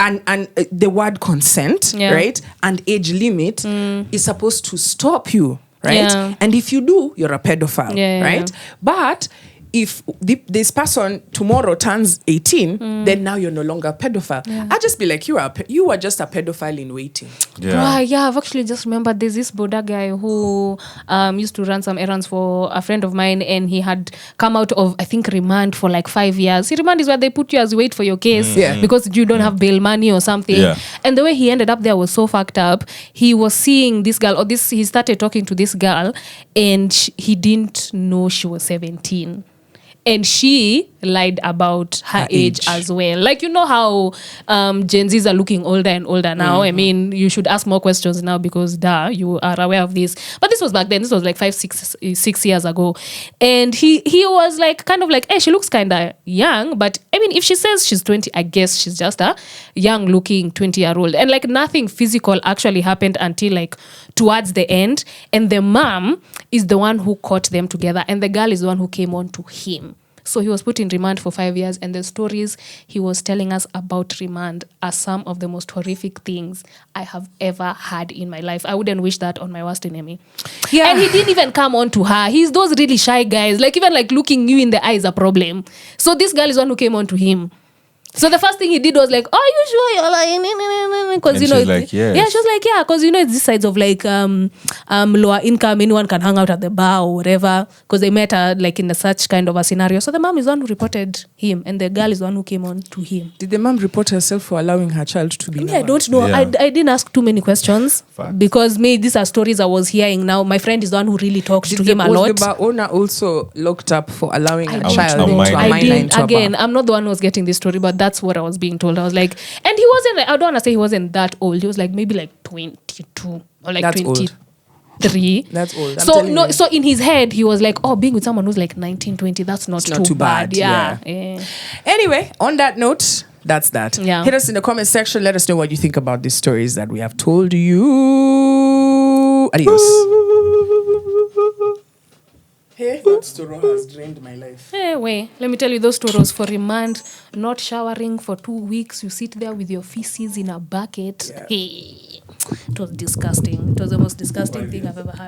and the word consent, Yeah. right, and age limit is supposed to stop you, right? Yeah. And if you do, you're a pedophile, Yeah, yeah, right? But if this person tomorrow turns 18, then now you're no longer a pedophile. I'd just be like, you are just a pedophile in waiting. Yeah, I've actually just remembered there's this Boda guy who used to run some errands for a friend of mine, and he had come out of, I think, remand for like 5 years. Remand is where they put you as wait for your case because you don't have bail money or something. Yeah. And the way he ended up there was so fucked up. He was seeing this girl, he started talking to this girl, and he didn't know she was 17. And she lied about her age as well. Like, you know how Gen Zs are looking older and older now. I mean, you should ask more questions now because, you are aware of this. But this was back then. This was like 6 years ago. And he was like, kind of like, hey, she looks kind of young. But, I mean, if she says she's 20, I guess she's just a young-looking 20-year-old. And, like, nothing physical actually happened until, like, towards the end. And the mom is the one who caught them together. And the girl is the one who came on to him. So he was put in remand for 5 years, and the stories he was telling us about remand are some of the most horrific things I have ever had in my life. I wouldn't wish that on my worst enemy. Yeah. And he didn't even come on to her. He's those really shy guys. Like, even like looking you in the eye is a problem. So this girl is one who came on to him. So the first thing he did was like, "Oh, you sure you're like?" Because And you know, she's like, "Yes." yeah, she was like, "Yeah," because you know, it's this sides of like lower income. Anyone can hang out at the bar or whatever. Because they met her like in such kind of a scenario. So the mom is the one who reported him, and the girl is the one who came on to him. Did the mom report herself for allowing her child to be? I don't know. Yeah. I didn't ask too many questions Facts. because these are stories I was hearing now. My friend is the one who really talks to him a lot. Was the bar owner also locked up for allowing I a don't child know. to a I minor didn't, into a bar? again, I'm not the one who was getting this story, but that's what I was being told. I was like, and he wasn't, I don't want to say he wasn't that old. He was like maybe like 22 or like That's old. 23. That's old. I'm So telling no, you. so in his head, he was like, oh, being with someone who's like 19, 20, that's not, It's not too bad, Yeah. Anyway, on that note, that's that. Yeah. Hit us in the comment section. Let us know what you think about these stories that we have told you. Adios. Hey, that story has drained my life. Anyway, let me tell you those stories for remand, not showering for 2 weeks. You sit there with your feces in a bucket. Yeah. Hey, it was disgusting. It was the most disgusting thing I've ever had.